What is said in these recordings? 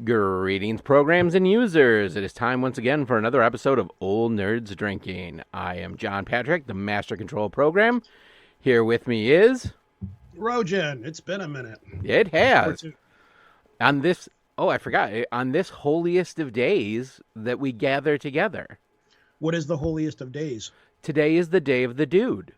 Greetings, programs and users. It is time once again for another episode of Old Nerds Drinking. I am John Patrick, the Master Control Program. Here with me is... Rojan, it's been a minute. It has. On this... Oh, I forgot. On this holiest of days that we gather together. What is the holiest of days? Today is the day of the dude.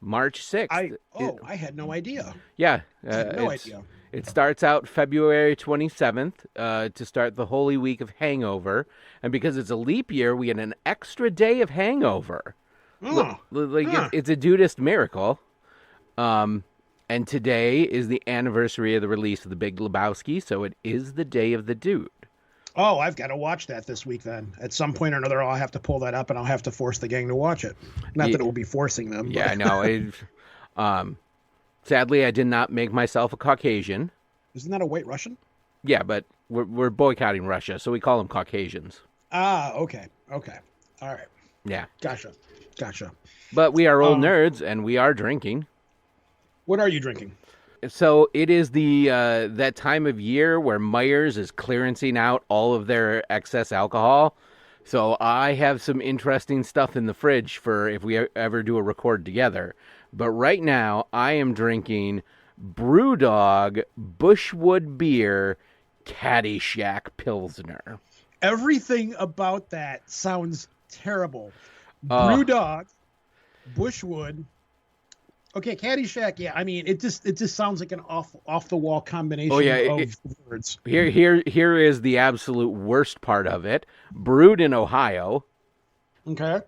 March 6th. I had no idea. Yeah. I had no idea. It starts out February 27th to start the Holy Week of Hangover. And because it's a leap year, we get an extra day of hangover. It's a dudist miracle. And today is the anniversary of the release of The Big Lebowski, so it is the day of the dude. Oh, I've got to watch that this week then. At some point or another, I'll have to pull that up and I'll have to force the gang to watch it. Not that it will be forcing them. Yeah, no. Sadly, I did not make myself a Caucasian. Isn't that a white Russian? Yeah, but we're boycotting Russia, so we call them Caucasians. Ah, okay. All right. Yeah. Gotcha. But we are old nerds, and we are drinking. What are you drinking? So it is the that time of year where Myers is clearancing out all of their excess alcohol. So I have some interesting stuff in the fridge for if we ever do a record together. But right now, I am drinking Brewdog Bushwood Beer Caddyshack Pilsner. Everything about that sounds terrible. Brewdog, Bushwood. Okay, Caddyshack. Yeah, I mean, it just sounds like an off the wall combination of words. Here is the absolute worst part of it. Brewed in Ohio. Okay.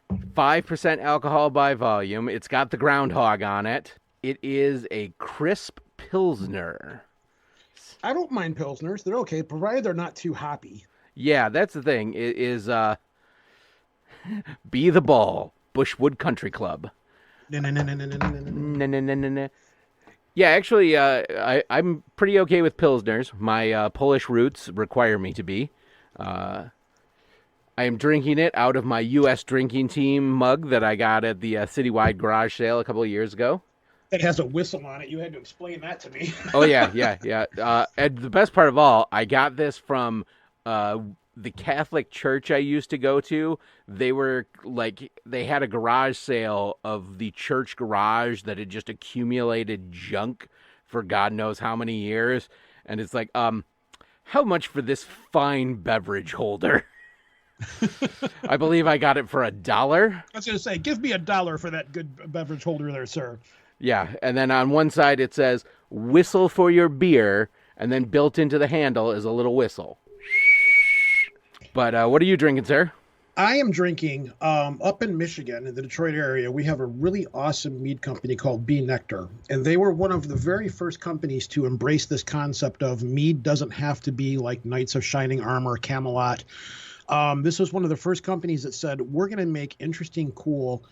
5% alcohol by volume. It's got the groundhog on it. It is a crisp Pilsner. I don't mind Pilsners. They're okay, provided they're not too hoppy. Yeah, that's the thing. It is Be the Ball, Bushwood Country Club. No. Yeah, actually, I'm pretty okay with Pilsners. My Polish roots require me to be. I am drinking it out of my U.S. Drinking Team mug that I got at the citywide garage sale a couple of years ago. It has a whistle on it. You had to explain that to me. Oh, yeah. And the best part of all, I got this from the Catholic church I used to go to. They had a garage sale of the church garage that had just accumulated junk for God knows how many years. And it's like, how much for this fine beverage holder? I believe I got it for $1. I was going to say, give me $1 for that good beverage holder there, sir. Yeah, and then on one side it says, whistle for your beer, and then built into the handle is a little whistle. But what are you drinking, sir? I am drinking, up in Michigan, in the Detroit area, we have a really awesome mead company called Bee Nectar. And they were one of the very first companies to embrace this concept of mead doesn't have to be like Knights of Shining Armor, Camelot. This was one of the first companies that said, we're going to make interesting, cool,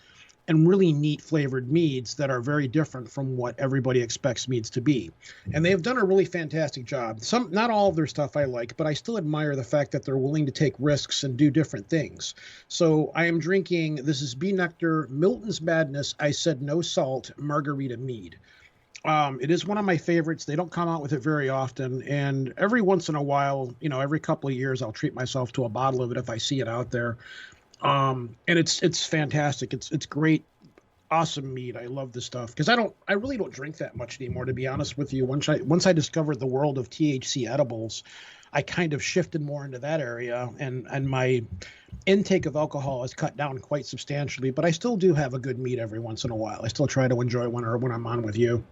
and really neat flavored meads that are very different from what everybody expects meads to be. And they have done a really fantastic job. Not all of their stuff I like, but I still admire the fact that they're willing to take risks and do different things. So I am drinking, this is Bee Nectar, Milton's Madness, I Said No Salt, Margarita Mead. It is one of my favorites. They don't come out with it very often. And every once in a while, every couple of years, I'll treat myself to a bottle of it if I see it out there. And it's fantastic. It's great, awesome mead. I love this stuff because I really don't drink that much anymore, to be honest with you. Once I discovered the world of THC edibles, I kind of shifted more into that area, and my intake of alcohol has cut down quite substantially, but I still do have a good mead every once in a while. I still try to enjoy one when I'm on with you.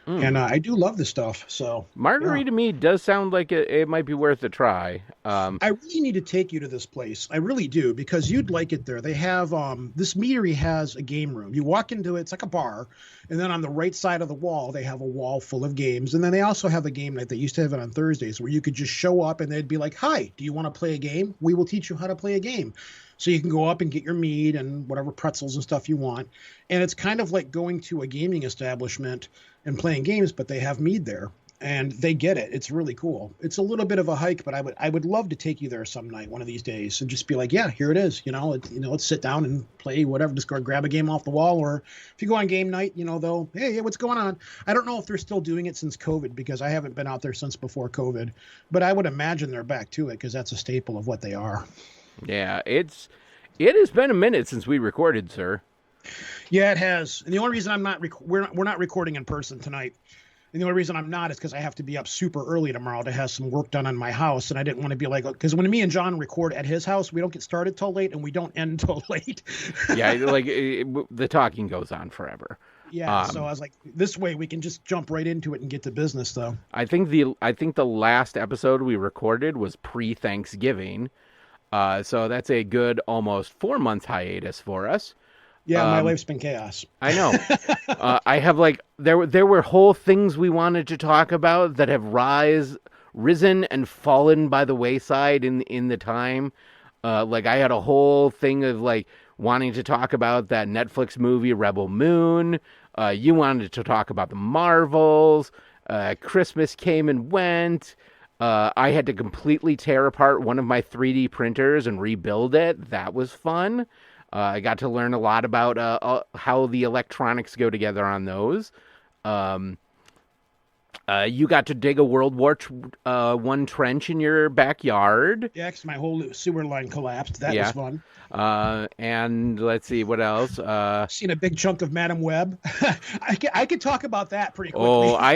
And I do love this stuff. So Margarita mead does sound like it might be worth a try. I really need to take you to this place. I really do, because you'd like it there. They have this meadery has a game room. You walk into it, it's like a bar, and then on the right side of the wall, they have a wall full of games. And then they also have a game night. They used to have it on Thursdays where you could just show up and they'd be like, hi, do you want to play a game? We will teach you how to play a game. So you can go up and get your mead and whatever pretzels and stuff you want. And it's kind of like going to a gaming establishment and playing games, but they have mead there. and they get it. It's really cool. It's a little bit of a hike, but I would love to take you there some night, one of these days, and just be like, yeah, here it is. Let's sit down and play whatever. Just go grab a game off the wall, or if you go on game night, they'll, hey, what's going on? I don't know if they're still doing it since COVID, because I haven't been out there since before COVID, but I would imagine they're back to it because that's a staple of what they are. Yeah, it has been a minute since we recorded, sir. Yeah, it has. And the only reason I'm not we're not recording in person tonight. And the only reason I'm not is because I have to be up super early tomorrow to have some work done on my house. And I didn't want to be like, because when me and John record at his house, we don't get started till late and we don't end till late. Yeah, like the talking goes on forever. Yeah, so I was like, this way we can just jump right into it and get to business, though. I think the last episode we recorded was pre-Thanksgiving. So that's a good almost 4 month hiatus for us. Yeah, my life's been chaos. I know. I have there were whole things we wanted to talk about that have risen and fallen by the wayside in the time. I had a whole thing of wanting to talk about that Netflix movie Rebel Moon. You wanted to talk about the Marvels. Christmas came and went. I had to completely tear apart one of my 3D printers and rebuild it. That was fun. I got to learn a lot about how the electronics go together on those. You got to dig a World War I trench in your backyard. Yeah, 'cause my whole sewer line collapsed. That was fun. And let's see, what else? Seen a big chunk of Madam Web. I could talk about that pretty quickly. Oh, I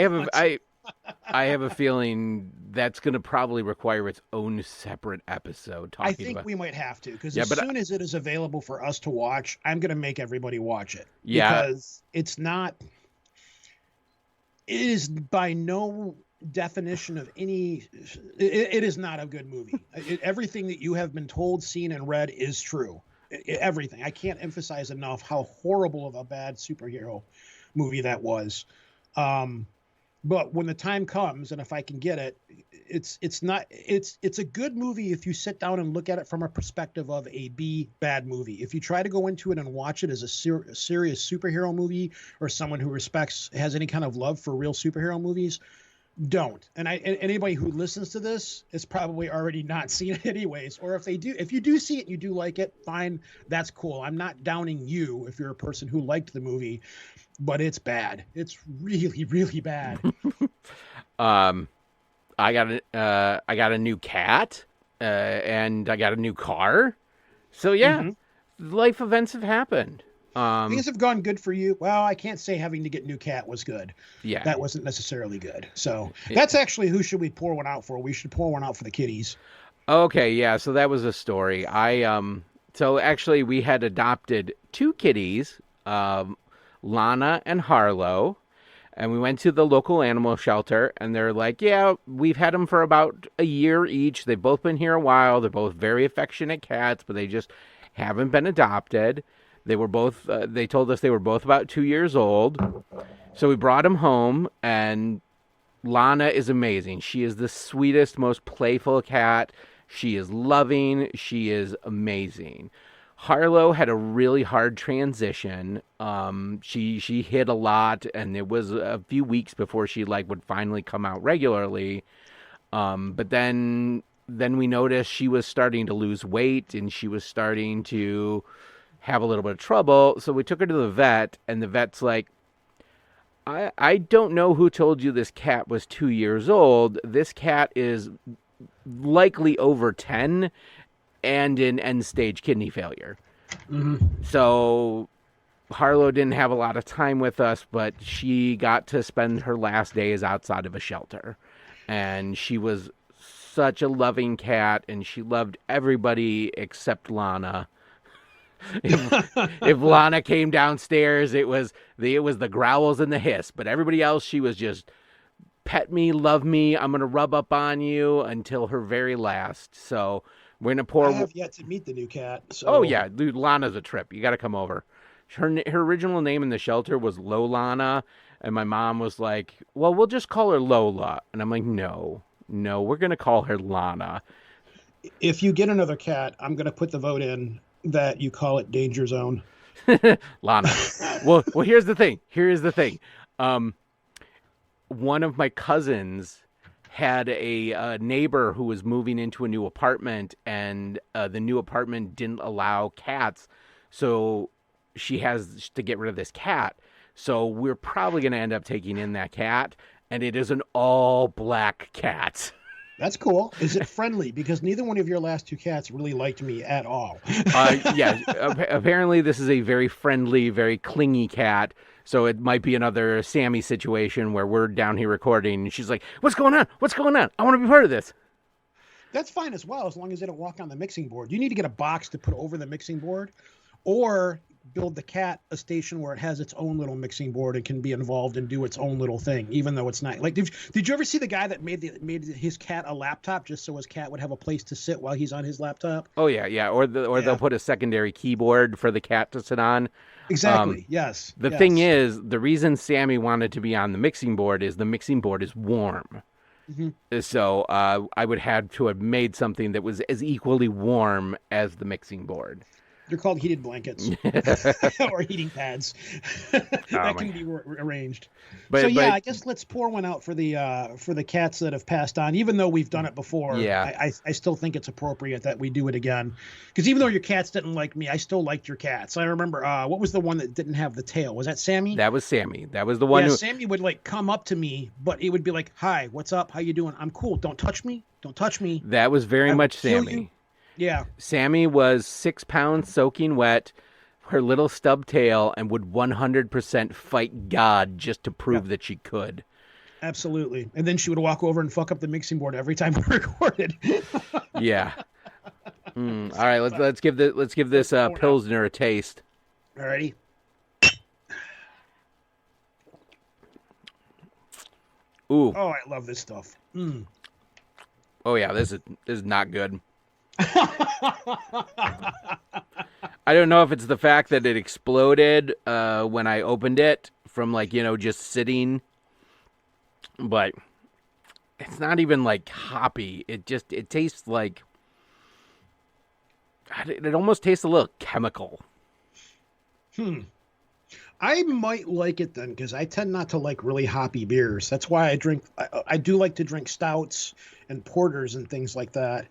have a feeling that's going to probably require its own separate episode. I think we might have to, because as soon as it is available for us to watch, I'm going to make everybody watch it. Yeah. Because it is by no definition of any, it is not a good movie. Everything that you have been told, seen, and read is true. Everything. I can't emphasize enough how horrible of a bad superhero movie that was. But when the time comes, and if I can get it, it's a good movie if you sit down and look at it from a perspective of a bad movie. If you try to go into it and watch it as a serious superhero movie, or someone who has any kind of love for real superhero movies, don't. And anybody who listens to this is probably already not seen it anyways. Or if you do see it and you do like it, fine, that's cool. I'm not downing you if you're a person who liked the movie. But it's bad. It's really, really bad. I got a new cat, and I got a new car. So yeah, life events have happened. Things have gone good for you. Well, I can't say having to get a new cat was good. Yeah, that wasn't necessarily good. So that's actually who should we pour one out for? We should pour one out for the kitties. Okay, yeah. So that was a story. So actually we had adopted two kitties. Lana and Harlow, and we went to the local animal shelter, and they're like, yeah, we've had them for about a year each. They've both been here a while. They're both very affectionate cats, but they just haven't been adopted. They were both, they told us they were both about 2 years old. So we brought them home, and Lana is amazing. She is the sweetest, most playful cat. She is loving. She is amazing. Harlow had a really hard transition. She hid a lot, and it was a few weeks before she would finally come out regularly. But then we noticed she was starting to lose weight, and she was starting to have a little bit of trouble. So we took her to the vet, and the vet's like, I don't know who told you this cat was 2 years old. This cat is likely over 10. And in end-stage kidney failure. Mm-hmm. So Harlow didn't have a lot of time with us, but she got to spend her last days outside of a shelter. And she was such a loving cat, and she loved everybody except Lana. If Lana came downstairs, it was the growls and the hiss. But everybody else, she was just, pet me, love me, I'm going to rub up on you, until her very last. So we're gonna pour. I have yet to meet the new cat. So. Oh yeah, dude, Lana's a trip. You got to come over. Her original name in the shelter was Lolana, and my mom was like, "Well, we'll just call her Lola," and I'm like, "No, we're gonna call her Lana." If you get another cat, I'm gonna put the vote in that you call it Danger Zone. Lana. Well, here's the thing. one of my cousins had a neighbor who was moving into a new apartment, and the new apartment didn't allow cats, so she has to get rid of this cat. So we're probably going to end up taking in that cat, and it is an all black cat. That's cool. Is it friendly? Because neither one of your last two cats really liked me at all. Yeah, apparently this is a very friendly, very clingy cat. So it might be another Sammy situation where we're down here recording and she's like, "What's going on? What's going on? I want to be part of this." That's fine as well, as long as they don't walk on the mixing board. You need to get a box to put over the mixing board, or build the cat a station where it has its own little mixing board and can be involved and do its own little thing, even though it's not. Like, did you ever see the guy that made his cat a laptop just so his cat would have a place to sit while he's on his laptop? Oh yeah. Or they'll put a secondary keyboard for the cat to sit on. Exactly. Yes. The thing is, the reason Sammy wanted to be on the mixing board is the mixing board is warm. Mm-hmm. So I would have to have made something that was as equally warm as the mixing board. They're called heated blankets or heating pads that can be arranged. But I guess let's pour one out for the cats that have passed on. Even though we've done it before, I still think it's appropriate that we do it again. Because even though your cats didn't like me, I still liked your cats. I remember what was the one that didn't have the tail? Was that Sammy? That was Sammy. That was the one. Yeah, Sammy would like come up to me, but it would be like, "Hi, what's up? How you doing? I'm cool. Don't touch me. Don't touch me." That was very much Sammy. Yeah. Sammy was 6 pounds soaking wet, her little stub tail, and would 100% fight God just to prove that she could. Absolutely. And then she would walk over and fuck up the mixing board every time we recorded. Yeah. All right, let's give this Pilsner a taste. Alrighty. Ooh. Oh, I love this stuff. Mm. Oh yeah, this is not good. I don't know if it's the fact that it exploded when I opened it from just sitting, but it's not even like hoppy. It tastes like it almost tastes a little chemical. I might like it then, because I tend not to like really hoppy beers. That's why I do like to drink stouts and porters and things like that.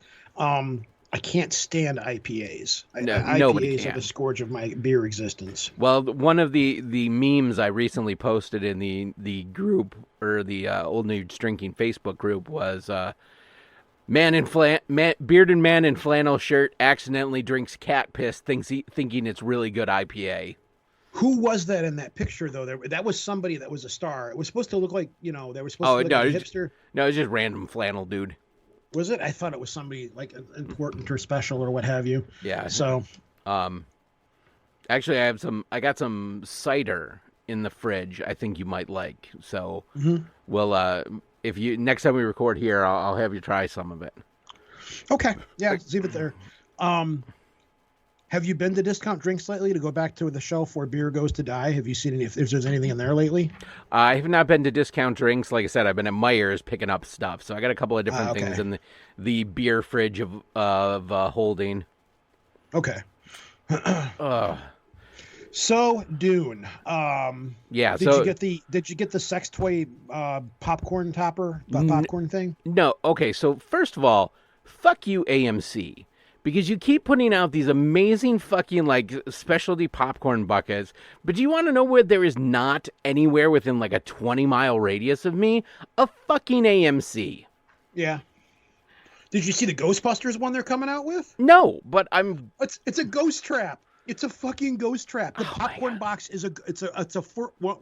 I can't stand IPAs. IPAs are the scourge of my beer existence. Well, one of the memes I recently posted in the group, or the Old Nudes Drinking Facebook group, was bearded man in flannel shirt accidentally drinks cat piss, thinking it's really good IPA. Who was that in that picture, though? That was somebody that was a star. It was supposed to look like, they were supposed to look like a hipster. No, it was just random flannel dude. Was it? I thought it was somebody like important or special or what have you. Yeah. So, actually, I got some cider in the fridge. I think you might like. So, we'll if you next time we record here, I'll have you try some of it. Okay. Yeah. Leave it there. Have you been to Discount Drinks lately, to go back to the shelf where beer goes to die? Have you seen if there's anything in there lately? I have not been to Discount Drinks. Like I said, I've been at Meijer's picking up stuff. So I got a couple of different things in the beer fridge of holding. Okay. So Dune. Yeah. Did you get the sex toy popcorn topper popcorn thing? No. Okay. So first of all, fuck you, AMC. Because you keep putting out these amazing fucking specialty popcorn buckets, but do you want to know where there is not anywhere within a 20-mile radius of me? A fucking AMC. Yeah. Did you see the Ghostbusters one they're coming out with? No, but It's a ghost trap. It's a fucking ghost trap. The popcorn box is a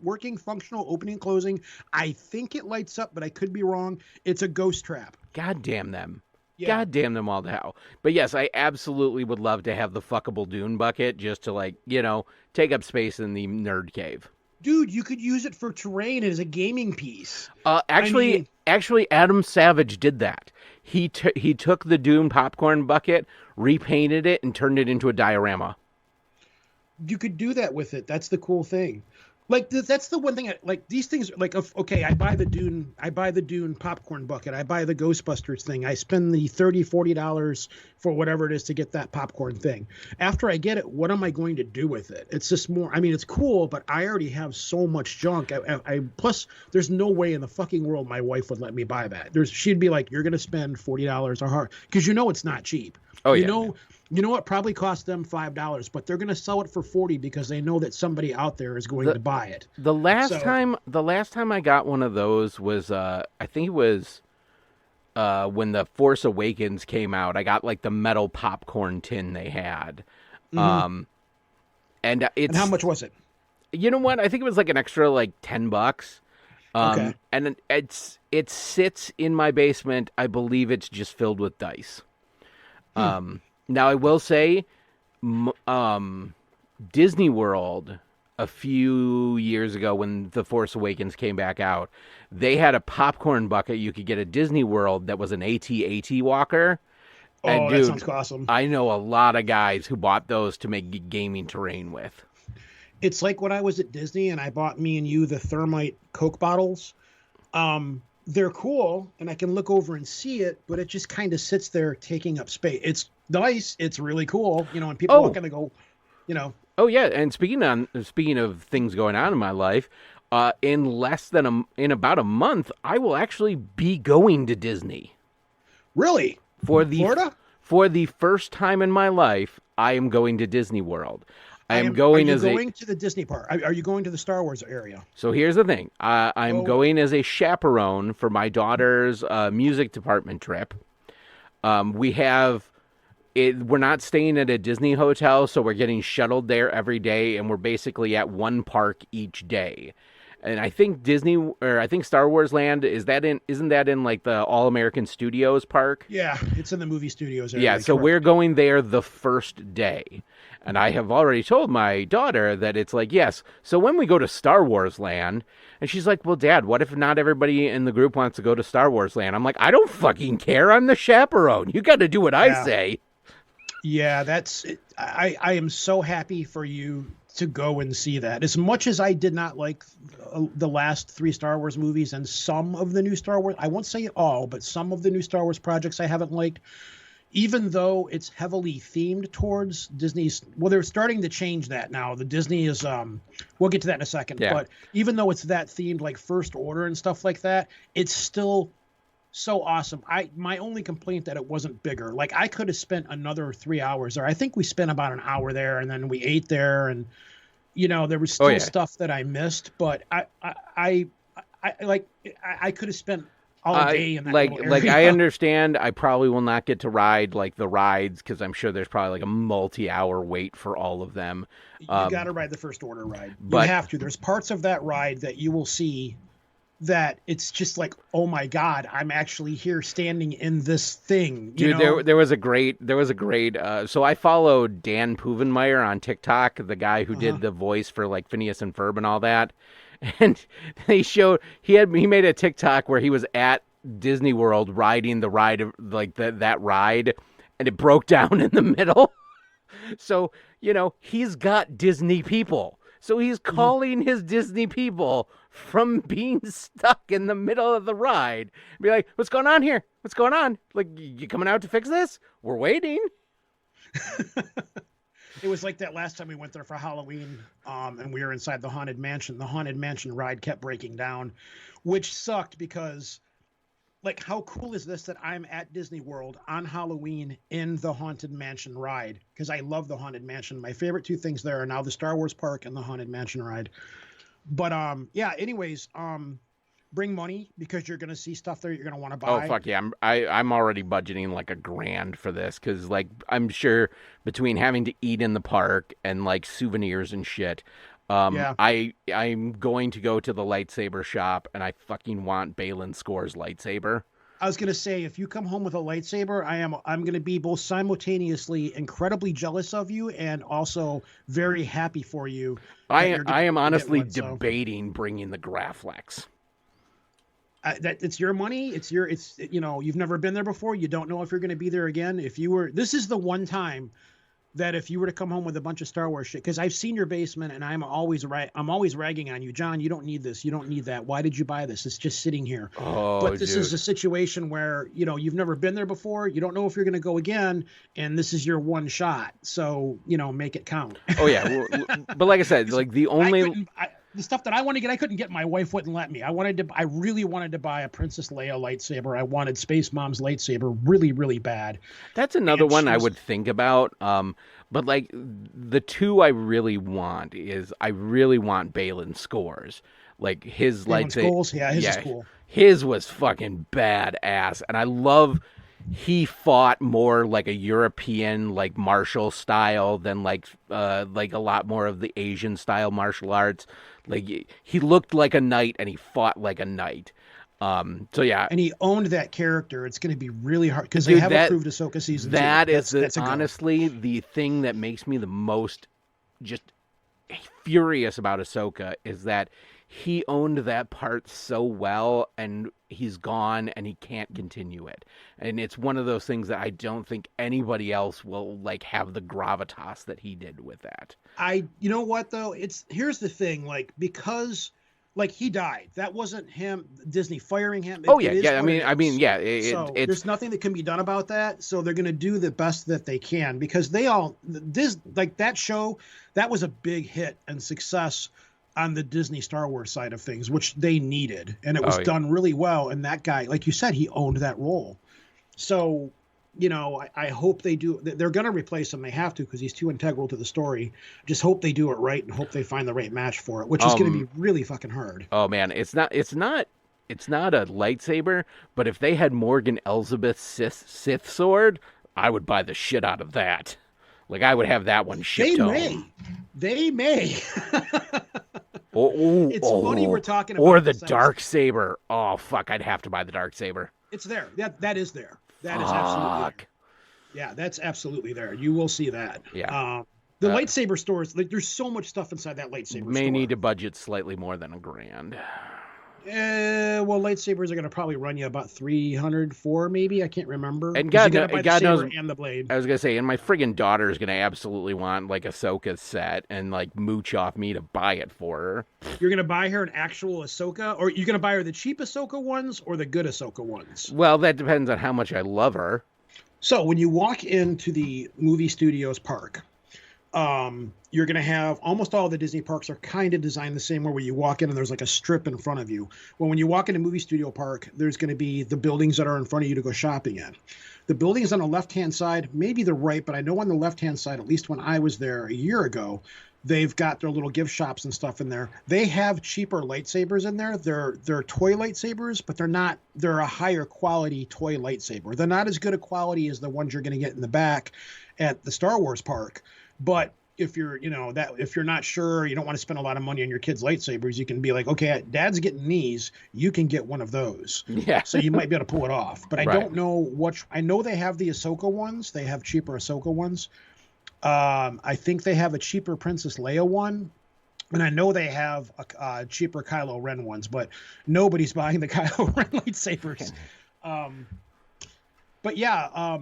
working functional opening and closing. I think it lights up, but I could be wrong. It's a ghost trap. God damn them. Yeah. God damn them all to hell. But yes, I absolutely would love to have the fuckable Dune bucket just to take up space in the nerd cave. Dude, you could use it for terrain as a gaming piece. Actually, Adam Savage did that. He took the Dune popcorn bucket, repainted it, and turned it into a diorama. You could do that with it. That's the cool thing. Like that's the one thing. Like these things, like okay, I buy the Dune popcorn bucket. I buy the Ghostbusters thing. I spend the $30-$40 for whatever it is to get that popcorn thing. After I get it, what am I going to do with it? It's just more. I mean, it's cool, but I already have so much junk. I plus, there's no way in the fucking world my wife would let me buy that. She'd be like, "You're gonna spend $40 or hard," because it's not cheap. Oh You yeah. know, what probably cost them $5, but they're going to sell it for 40 because they know that somebody out there is going The to buy it. So, the last time I got one of those was I think it was when the Force Awakens came out. I got like the metal popcorn tin they had. mhm. Um and And how it's much was it? you know what? I think it was like an extra like $10. Okay. And it sits in my basement. I believe it's just filled with dice. Hmm. Now I will say Disney World a few years ago when The Force Awakens came back out, they had a popcorn bucket you could get at Disney World that was an AT-AT walker. And Oh, that sounds dude, awesome. I know a lot of guys who bought those to make gaming terrain with. It's like when I was at Disney and I bought me and you the thermite Coke bottles. They're cool and I can look over and see it, but it just kind of sits there taking up space. It's nice. It's really cool. And people walk Oh, in and go, you know, oh yeah, and speaking of things going on in my life, in about a month, I will actually be going to Disney. really? For the Florida? for the first time in my life, I am going to Disney World. I am Are going you as a going to the Disney park? Are you going to the Star Wars area? so here's the thing. I'm Oh, going as a chaperone for my daughter's music department trip. We have it. We're not staying at a Disney hotel, so we're getting shuttled there every day, and we're basically at one park each day. And I think I think Star Wars Land isn't that in like the All American Studios park? yeah, it's in the movie studios Yeah, area, so we're correct. going there the first day. And I have already told my daughter that it's like, yes. So when we go to Star Wars Land, and she's like, well, Dad, what if not everybody in the group wants to go to Star Wars Land? I'm like, I don't fucking care. I'm the chaperone. You got to do what I Yeah, say. yeah, that's it. I am so happy for you to go and see that. As much as I did not like the last three Star Wars movies and some of the new Star Wars, I won't say all, but some of the new Star Wars projects I haven't liked. Even though it's heavily themed towards Disney's, well, they're starting to change that now. The Disney is, we'll get to that in a second. Yeah. But even though it's that themed, like First Order and stuff like that, it's still so awesome. My only complaint that it wasn't bigger. Like I could have spent another 3 hours there. I think we spent about an hour there, and then we ate there, and there was Oh, still yeah. stuff that I missed. But I could have spent all I day in that like little like I area. understand I probably will not get to ride like the rides because I'm sure there's probably like a multi-hour wait for all of them. You got Um, to ride the First Order ride. You but have to. There's parts of that ride that you will see that it's just like, oh my God, I'm actually here standing in this thing, dude, there was a great so I followed Dan Puvenmeyer on TikTok, the guy who Uh-huh. did the voice for like Phineas and Ferb and all that. And he made a TikTok where he was at Disney World riding the ride of like that ride and it broke down in the middle. So, he's got Disney people. So he's Mhm. calling his Disney people from being stuck in the middle of the ride. Be like, what's going on here? What's going on? Like, you coming out to fix this? We're waiting. It was like that last time we went there for Halloween, and we were inside the Haunted Mansion. The Haunted Mansion ride kept breaking down, which sucked because, like, how cool is this that I'm at Disney World on Halloween in the Haunted Mansion ride? Because I love the Haunted Mansion. My favorite two things there are now the Star Wars park and the Haunted Mansion ride. But yeah. Anyways, bring money because you're gonna see stuff there you're gonna want to Oh buy. fuck yeah! I'm already budgeting like $1,000 for this because like I'm sure between having to eat in the park and like souvenirs and shit, Yeah. I'm going to go to the lightsaber shop and I fucking want Balin Score's lightsaber. I was gonna say, if you come home with a lightsaber, I'm gonna be both simultaneously incredibly jealous of you and also very happy for you that I am you're getting honestly one. So debating bringing the Graflex. that it's your money. You've never been there before. You don't know if you're gonna be there again. If you were, this is the one time that if you were to come home with a bunch of Star Wars shit, because I've seen your basement and I'm always ragging on you, John. You don't need this. You don't need that. Why did you buy this? It's just sitting here. Oh, But this is dude. a situation where you've never been there before. You don't know if you're going to go again, and this is your one shot. So make it count. Oh yeah, but like I said, 'Cause like the I only couldn't. The stuff that I want to get, I couldn't get. My wife wouldn't let me. I really wanted to buy a Princess Leia lightsaber. I wanted Space Mom's lightsaber really, really bad. that's another And one she I was would think about. But like the two I really want is I really want Balin scores. Like his Balin lightsaber, Scholes. Yeah, his is yeah, cool. his was fucking badass, and I love he fought more like a European like martial style than like a lot more of the Asian style martial arts. Like he looked like a knight and he fought like a knight. So yeah, And he owned that character. It's going to be really hard because they dude, have that approved Ahsoka season 2. that is That's a go. honestly the thing that makes me the most just furious about Ahsoka is that he owned that part so well and he's gone and he can't continue it. And it's one of those things that I don't think anybody else will like have the gravitas that he did with that. You know what though? Here's the thing, like because like he died. That wasn't him. Disney firing him. Oh yeah, It is yeah. what it is. Yeah. So It's there's nothing that can be done about that. So they're going to do the best that they can because that show that was a big hit and success on the Disney Star Wars side of things, which they needed, and it was oh yeah. done really well. And that guy, like you said, he owned that role. So I hope they do. They're going to replace him. They have to because he's too integral to the story. Just hope they do it right and hope they find the right match for it, which is going to be really fucking hard. Oh man, it's not a lightsaber, but if they had Morgan Elsbeth's Sith sword, I would buy the shit out of that. Like I would have that one They shipped may. home. They may. Oh, It's funny we're talking about or the this. dark saber. Oh fuck, I'd have to buy the dark saber. It's there. That is there. That is absolutely there. Fuck. Yeah, that's absolutely there. You will see that. Yeah. The lightsaber stores, like there's so much stuff inside that lightsaber May store. need to budget slightly more than $1,000. Well, lightsabers are going to probably run you about 300, 4 maybe. I can't remember. And 'Cause God, you got to buy the God knows, saber and the blade. I was gonna say, and my friggin' daughter is gonna absolutely want like Ahsoka's set and like mooch off me to buy it for her. You're going to buy her an actual Ahsoka, or you're going to buy her the cheap Ahsoka ones or the good Ahsoka ones? Well, that depends on how much I love her. So when you walk into the movie studios park, you're going to have almost all the Disney parks are kind of designed the same way where you walk in and there's like a strip in front of you. Well, when you walk into movie studio park, there's going to be the buildings that are in front of you to go shopping in. The buildings on the left-hand side, maybe the right, but I know on the left-hand side, at least when I was there a year ago, they've got their little gift shops and stuff in there. They have cheaper lightsabers in there. They're toy lightsabers, but they're a higher quality toy lightsaber. They're not as good a quality as the ones you're going to get in the back at the Star Wars park. But if you're not sure, you don't want to spend a lot of money on your kids' lightsabers, you can be like, okay, Dad's getting these, you can get one of those. Yeah. So you might be able to pull it off. But I Right. don't know I know they have the Ahsoka ones. They have cheaper Ahsoka ones. I think they have a cheaper Princess Leia one. And I know they have a cheaper Kylo Ren ones, but nobody's buying the Kylo Ren lightsabers. But yeah,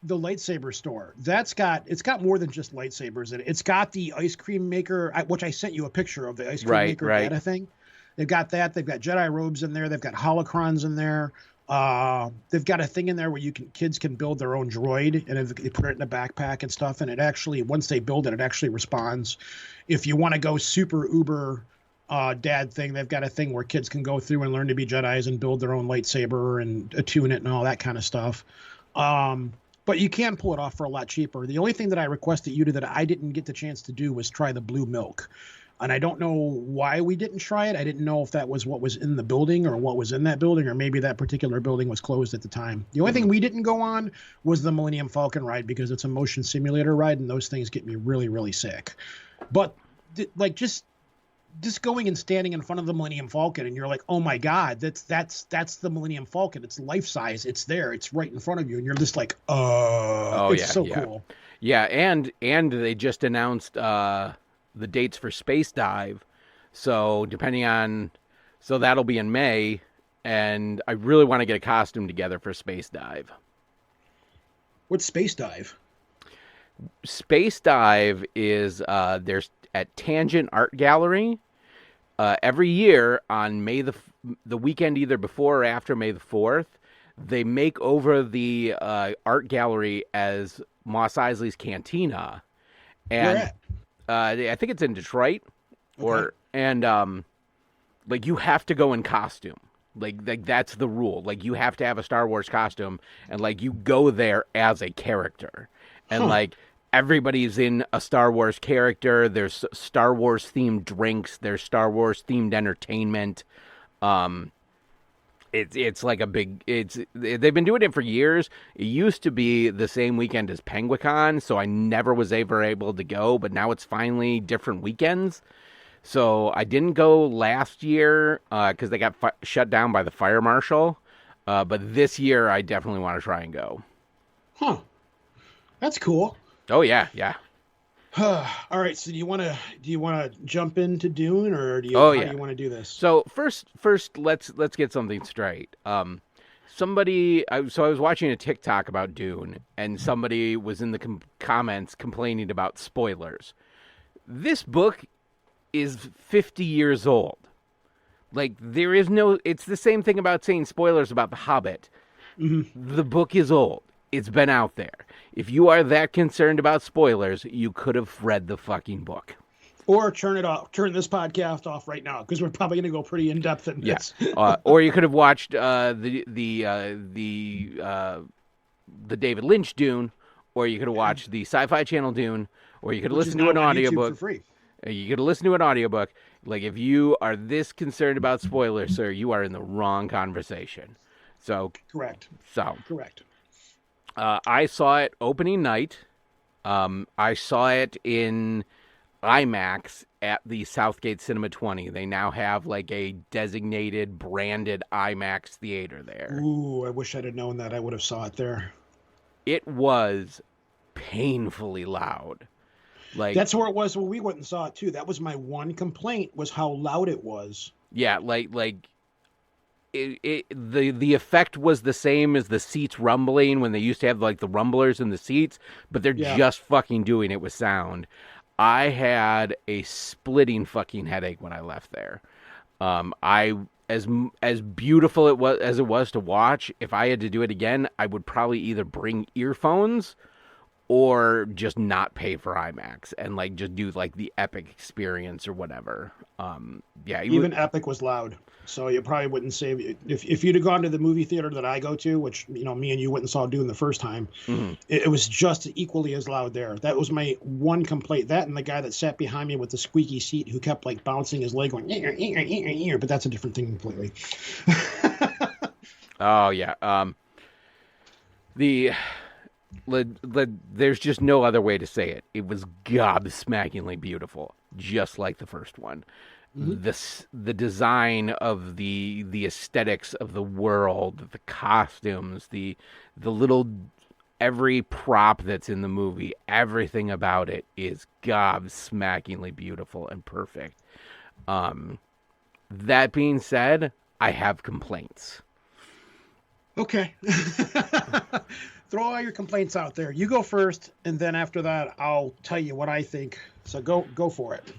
the lightsaber store, it's got more than just lightsabers in it. It's got the ice cream maker, which I sent you a picture of, the ice cream maker data thing. They've got that. They've got Jedi robes in there. They've got holocrons in there. They've got a thing in there where kids can build their own droid, and they put it in a backpack and stuff. And it actually, once they build it, it actually responds. If you want to go super uber dad thing, they've got a thing where kids can go through and learn to be Jedis and build their own lightsaber and attune it and all that kind of stuff. But you can pull it off for a lot cheaper. The only thing that I requested you to that I didn't get the chance to do was try the blue milk. And I don't know why we didn't try it. I didn't know if that was what was in the building or what was in that building, or maybe that particular building was closed at the time. The only thing we didn't go on was the Millennium Falcon ride because it's a motion simulator ride, and those things get me really, really sick. But like just going and standing in front of the Millennium Falcon, and you're like, oh my God, that's the Millennium Falcon. It's life size. It's there. It's right in front of you, and you're just like, it's so cool. Yeah, and they just announced the dates for Space Dive, so that'll be in May, and I really want to get a costume together for Space Dive. What's Space Dive? Space Dive is there's at Tangent Art Gallery every year on the weekend either before or after May the 4th. They make over the art gallery as Mos Eisley's Cantina, Where and at? I think it's in Detroit, Okay. or and like you have to go in costume. Like that's the rule. Like you have to have a Star Wars costume, and like you go there as a character, and Huh. like everybody's in a Star Wars character. There's Star Wars themed drinks. There's Star Wars themed entertainment. Um, it's like a big. They've been doing it for years. It used to be the same weekend as Penguicon, so I never was ever able to go. But now it's finally different weekends. So I didn't go last year because they got shut down by the fire marshal. But this year I definitely want to try and go. Huh. That's cool. Oh yeah, yeah. All right. So do you want to jump into Dune, or Oh how do yeah. you want to do this? So first let's get something straight. So I was watching a TikTok about Dune, and somebody was in the comments complaining about spoilers. This book is 50 years old. Like there is no. It's the same thing about saying spoilers about The Hobbit. Hmm. The book is old. It's been out there. If you are that concerned about spoilers, you could have read the fucking book. Or turn it off. Turn this podcast off right now because we're probably going to go pretty in depth in Yeah. this. Or you could have watched the David Lynch Dune, or you could have watched the Sci-Fi Channel Dune, or you could have Which is listened to now an on YouTube audiobook. for free. You could have listened to an audiobook. Like if you are this concerned about spoilers, sir, you are in the wrong conversation. So Correct. so Correct. I saw it opening night. I saw it in IMAX at the Southgate Cinema 20. They now have like a designated branded IMAX theater there. Ooh, I wish I'd have known that. I would have saw it there. It was painfully loud. Like That's where it was when we went and saw it too. That was my one complaint, was how loud it was. yeah, the effect was the same as the seats rumbling when they used to have like the rumblers in the seats, but they're Yeah. just fucking doing it with sound. I had a splitting fucking headache when I left there. I as beautiful it was to watch. If I had to do it again, I would probably either bring earphones or just not pay for IMAX and like just do like the epic experience or whatever. Yeah, Even Epic was loud. So you probably wouldn't save if you'd have gone to the movie theater that I go to, which me and you went and saw Dune the first time. mhm. It was just equally as loud there. That was my one complaint. That and the guy that sat behind me with the squeaky seat who kept like bouncing his leg going, but that's a different thing completely. Oh yeah. The there's just no other way to say it. It was gobsmackingly beautiful, just like the first one. Mhm. The design of the aesthetics of the world, the costumes, the little every prop that's in the movie, everything about it is gobsmackingly beautiful and perfect. Um, that being said, I have complaints. Okay. Throw all your complaints out there. You go first, and then after that, I'll tell you what I think. So go for it.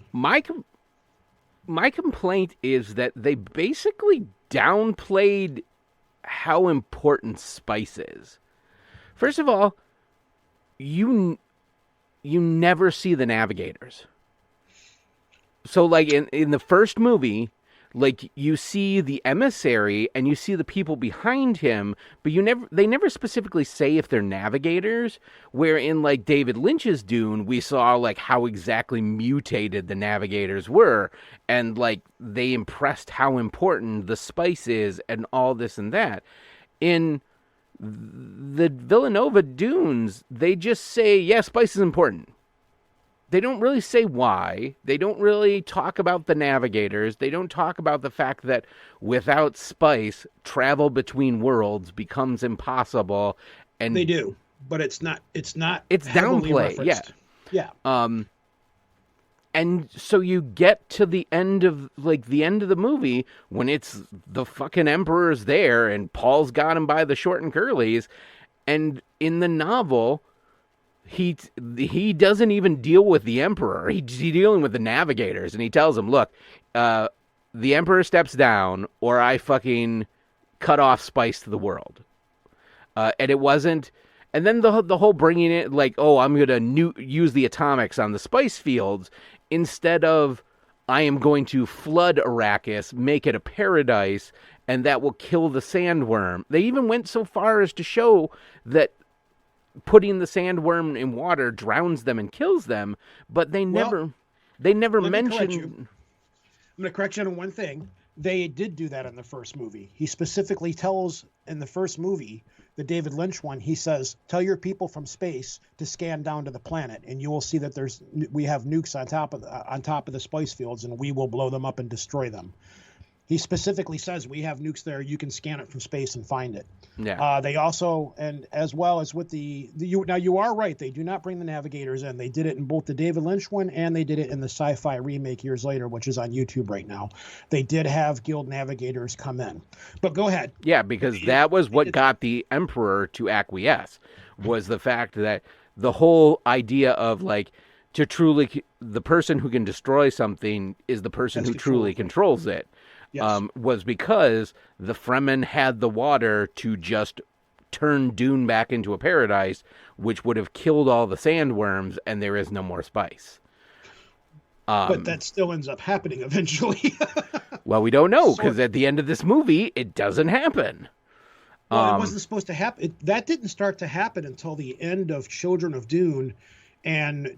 My complaint is that they basically downplayed how important spice is. First of all, you never see the navigators. So like in the first movie, like you see the emissary and you see the people behind him, but they never specifically say if they're navigators. Where in like David Lynch's Dune, we saw like how exactly mutated the navigators were, and like they impressed how important the spice is and all this and that. In the Villanova Dunes, they just say, yeah, spice is important. They don't really say why. They don't really talk about the navigators. They don't talk about the fact that without spice, travel between worlds becomes impossible. And They do, but it's not. It's not. It's heavily downplay, yeah. referenced. Yeah. And so you get to the end of the movie when it's the fucking emperor's there and Paul's got him by the short and curlies, and in the novel he he doesn't even deal with the Emperor. He's dealing with the navigators, and he tells them, "Look, the Emperor steps down, or I fucking cut off spice to the world." And it wasn't. And then the whole bringing it like, oh, I'm gonna use the atomics on the spice fields instead of I am going to flood Arrakis, make it a paradise, and that will kill the sandworm. They even went so far as to show that putting the sandworm in water drowns them and kills them, but they never mentioned. I'm going to correct you on one thing. They did do that in the first movie. He specifically tells in the first movie, the David Lynch one, he says, "Tell your people from space to scan down to the planet, and you will see that we have nukes on top of the spice fields, and we will blow them up and destroy them." He specifically says, "We have nukes there. You can scan it from space and find it." Yeah. They also, and as well as with now you are right. They do not bring the navigators in. They did it in both the David Lynch one and they did it in the sci-fi remake years later, which is on YouTube right now. They did have guild navigators come in, but go ahead. Yeah, because that was what got the Emperor to acquiesce, was the fact that the whole idea of like the person who can destroy something is the person who truly controls it. Yes. Was because the Fremen had the water to just turn Dune back into a paradise, which would have killed all the sandworms, and there is no more spice. But that still ends up happening eventually. Well, we don't know, because at the end of this movie, it doesn't happen. Well, it wasn't supposed to happen. That didn't start to happen until the end of Children of Dune and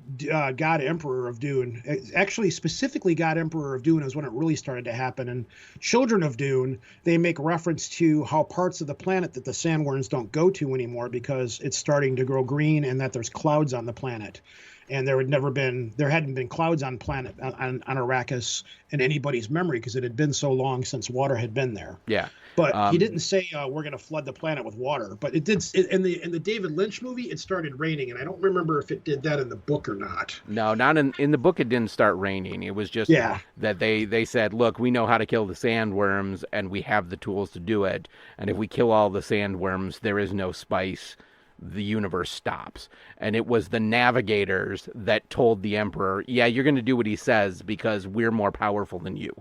God Emperor of Dune. Actually, specifically God Emperor of Dune is when it really started to happen. And Children of Dune, they make reference to how parts of the planet that the sandworms don't go to anymore because it's starting to grow green and that there's clouds on the planet. And there hadn't been clouds on Arrakis in anybody's memory because it had been so long since water had been there. Yeah. But he didn't say we're going to flood the planet with water. But it did in the David Lynch movie. It started raining, and I don't remember if it did that in the book or not. No, not in the book. It didn't start raining. It was just that they said, look, we know how to kill the sandworms, and we have the tools to do it. And if we kill all the sandworms, there is no spice. The universe stops. And it was the navigators that told the Emperor, yeah, you're going to do what he says because we're more powerful than you.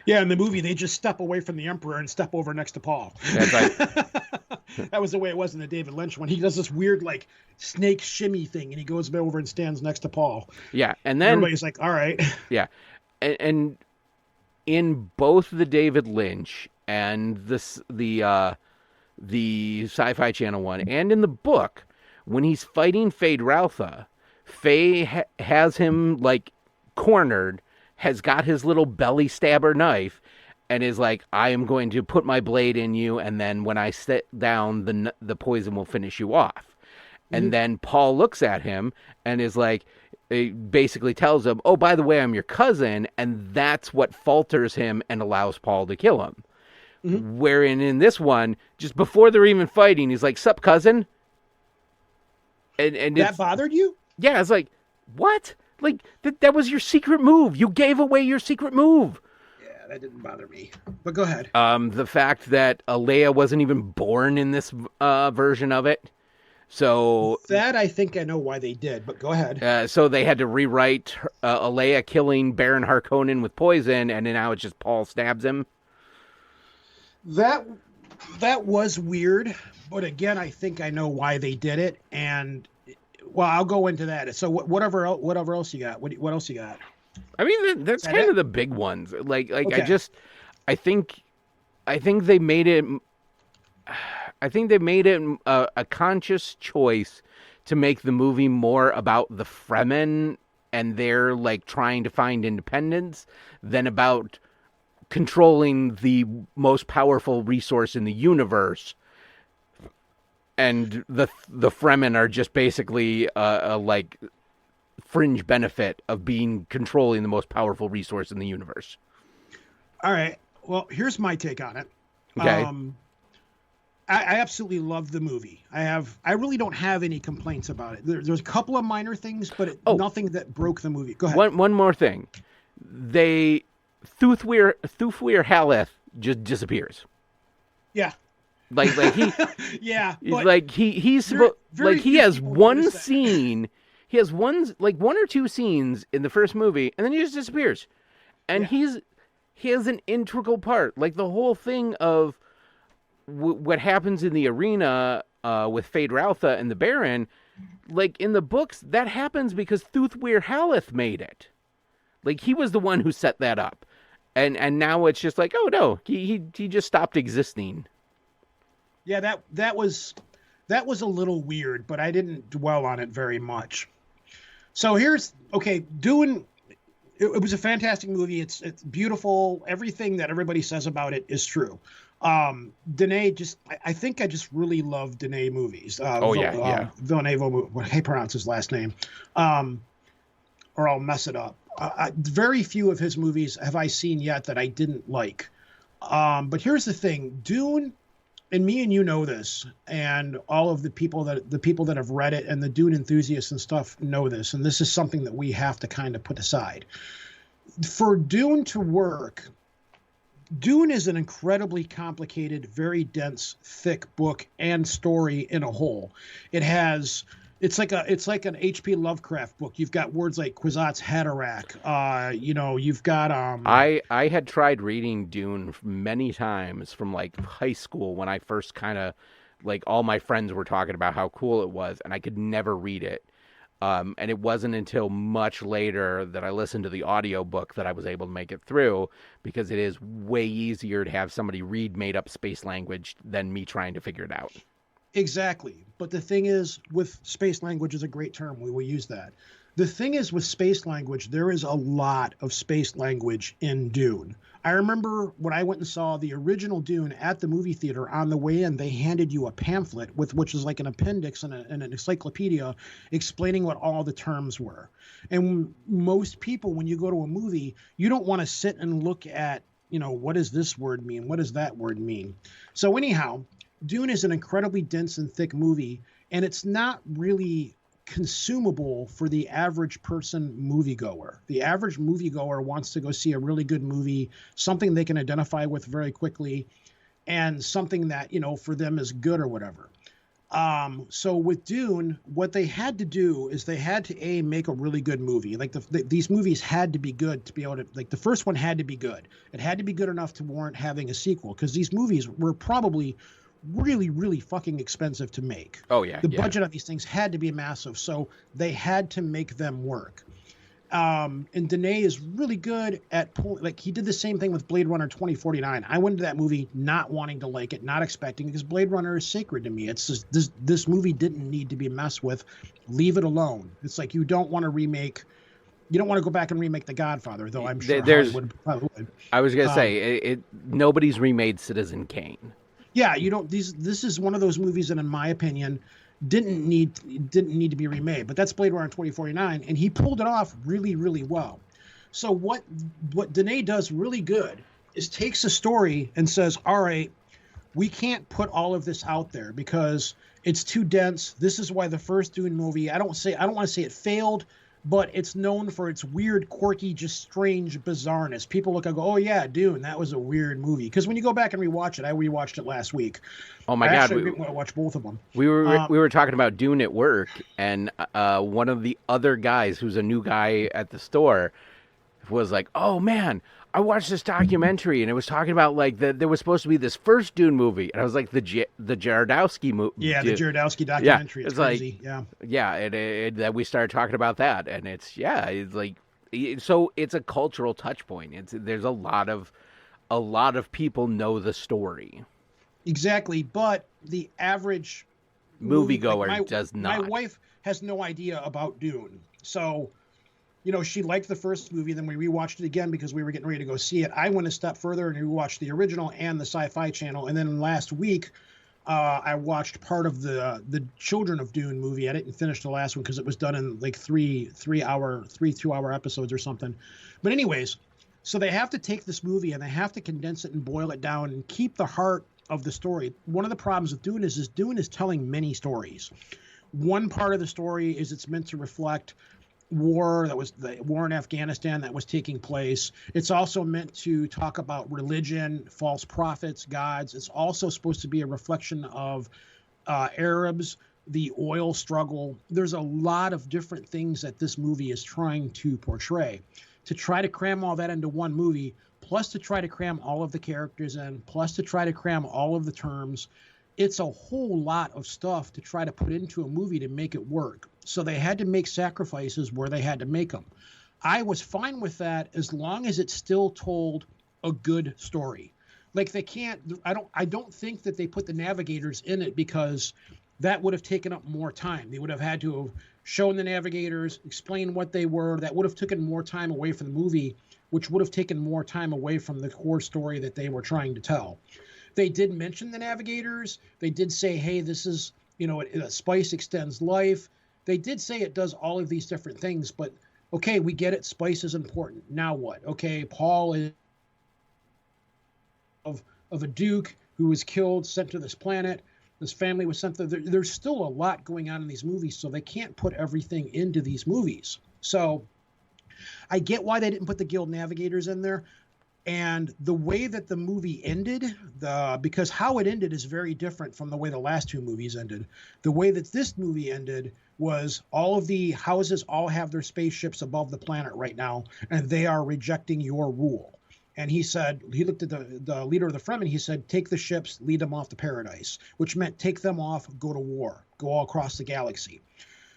Yeah, in the movie, they just step away from the Emperor and step over next to Paul. That's right. That was the way it was in the David Lynch one. He does this weird, like, snake shimmy thing, and he goes over and stands next to Paul. Yeah, and then... everybody's like, all right. Yeah, and in both the David Lynch and the Sci-Fi Channel one, and in the book, when he's fighting Feyd-Rautha, Faye has him, like, cornered, has got his little belly stabber knife, and is like, I am going to put my blade in you, and then when I sit down, the poison will finish you off. And then Paul looks at him and is like, it basically tells him, oh, by the way, I'm your cousin, and that's what falters him and allows Paul to kill him. Mm-hmm. Wherein in this one, just before they're even fighting, he's like, sup, cousin? And that bothered you? Yeah, it's like, what? Like, that was your secret move. You gave away your secret move. Yeah, that didn't bother me. But go ahead. The fact that Leia wasn't even born in this version of it. So that I think I know why they did, but go ahead. So they had to rewrite Leia killing Baron Harkonnen with poison, and now it's just Paul stabs him. That was weird, but again, I think I know why they did it, and well, I'll go into that. So whatever else you got? What else you got? I mean, that's kind of the big ones. Like okay. I think they made it. I think they made it a conscious choice to make the movie more about the Fremen and their like trying to find independence than about controlling the most powerful resource in the universe. And the Fremen are just basically a like fringe benefit of controlling the most powerful resource in the universe. All right. Well, here's my take on it. Okay. I absolutely love the movie. I really don't have any complaints about it. There's a couple of minor things, but nothing that broke the movie. Go ahead. One more thing. Thufir Haleth just disappears. Yeah. Like he Yeah, but like he's very, supposed like very he few has people one notice that. scene. He has one or two scenes in the first movie, and then he just disappears. And Yeah. he has an integral part. Like the whole thing of what happens in the arena with Fade Routha and the Baron. Like in the books, that happens because Thoothweir Haleth made it. Like he was the one who set that up, and now it's just like, oh no, he just stopped existing. Yeah, that was a little weird, but I didn't dwell on it very much. So here's okay, Dune. It was a fantastic movie. It's beautiful. Everything that everybody says about it is true. Dene just I think I just really love Dene movies. Oh yeah, yeah. Villeneuve, what I pronounce his last name, um, or I'll mess it up. Very few of his movies have I seen yet that I didn't like. But here's the thing, Dune, and me and you know this, and all of the people that have read it and the Dune enthusiasts and stuff know this, and this is something that we have to kind of put aside. For Dune to work, Dune is an incredibly complicated, very dense, thick book and story in a whole. It has it's like an H.P. Lovecraft book. You've got words like Kwisatz Haderach. You've got I had tried reading Dune many times from like high school when I first kind of like all my friends were talking about how cool it was, and I could never read it. And it wasn't until much later that I listened to the audiobook that I was able to make it through, because it is way easier to have somebody read made up space language than me trying to figure it out. Exactly. But the thing is, with space language is a great term. We will use that. The thing is, with space language, there is a lot of space language in Dune. I remember when I went and saw the original Dune at the movie theater, on the way in, they handed you a pamphlet which is like an appendix and an encyclopedia explaining what all the terms were. And most people, when you go to a movie, you don't want to sit and look at, what does this word mean? What does that word mean? So anyhow, Dune is an incredibly dense and thick movie, and it's not really consumable for the average person moviegoer. The average moviegoer wants to go see a really good movie, something they can identify with very quickly, and something that, for them is good or whatever. So with Dune, what they had to do is they had to make a really good movie. Like these movies had to be good to be able to, like the first one had to be good. It had to be good enough to warrant having a sequel, because these movies were probably really, really fucking expensive to make. Oh yeah, the yeah. budget of these things had to be massive, so they had to make them work. And Dene is really good at like he did the same thing with Blade Runner 2049. I went into that movie not wanting to like it, not expecting, because Blade Runner is sacred to me. It's just, this movie didn't need to be messed with. Leave it alone. It's like you don't want to remake. You don't want to go back and remake The Godfather, though I'm sure Hollywood probably would. I was gonna say nobody's remade Citizen Kane. Yeah, you don't. This is one of those movies that, in my opinion, didn't need to be remade. But that's Blade Runner 2049, and he pulled it off really, really well. So what Dene does really good is takes a story and says, all right, we can't put all of this out there because it's too dense. This is why the first Dune movie, I don't want to say it failed, but it's known for its weird, quirky, just strange bizarreness. People look and go, oh yeah, Dune, that was a weird movie. Because when you go back and rewatch it, I rewatched it last week. Oh my God, I want to watch both of them. We were talking about Dune at work, and one of the other guys, who's a new guy at the store, was like, "Oh man, I watched this documentary, and it was talking about like there was supposed to be this first Dune movie," and I was like, "The Jaredowski movie." Yeah, the Jaredowski documentary. Yeah, it's crazy. Like, yeah. That we started talking about that, and it's like, so it's a cultural touch point. There's a lot of people know the story. Exactly, but the average moviegoer does not. My wife has no idea about Dune, so. She liked the first movie, then we rewatched it again because we were getting ready to go see it. I went a step further and rewatched the original and the Sci-Fi Channel. And then last week, I watched part of the Children of Dune movie. I didn't finish the last one because it was done in like three 2-hour episodes or something. But anyways, so they have to take this movie and they have to condense it and boil it down and keep the heart of the story. One of the problems with Dune is Dune is telling many stories. One part of the story is it's meant to reflect war, that was the war in Afghanistan that was taking place. It's also meant to talk about religion, false prophets, gods. It's also supposed to be a reflection of Arabs, the oil struggle. There's a lot of different things that this movie is trying to portray. To try to cram all that into one movie, plus to try to cram all of the characters in, plus to try to cram all of the terms, it's a whole lot of stuff to try to put into a movie to make it work. So they had to make sacrifices where they had to make them. I was fine with that as long as it still told a good story. Like they can't, I don't think that they put the navigators in it because that would have taken up more time. They would have had to have shown the navigators, explain what they were. That would have taken more time away from the movie, which would have taken more time away from the core story that they were trying to tell. They did mention the navigators. They did say, hey, this is, spice extends life. They did say it does all of these different things, but okay, we get it. Spice is important. Now what? Okay, Paul is of a duke who was killed, sent to this planet. This family was sent there. There's still a lot going on in these movies, so they can't put everything into these movies. So I get why they didn't put the Guild Navigators in there. And the way that the movie ended, because how it ended is very different from the way the last two movies ended. The way that this movie ended was all of the houses all have their spaceships above the planet right now, and they are rejecting your rule. And he said, he looked at the leader of the Fremen, he said, take the ships, lead them off to paradise, which meant take them off, go to war, go all across the galaxy.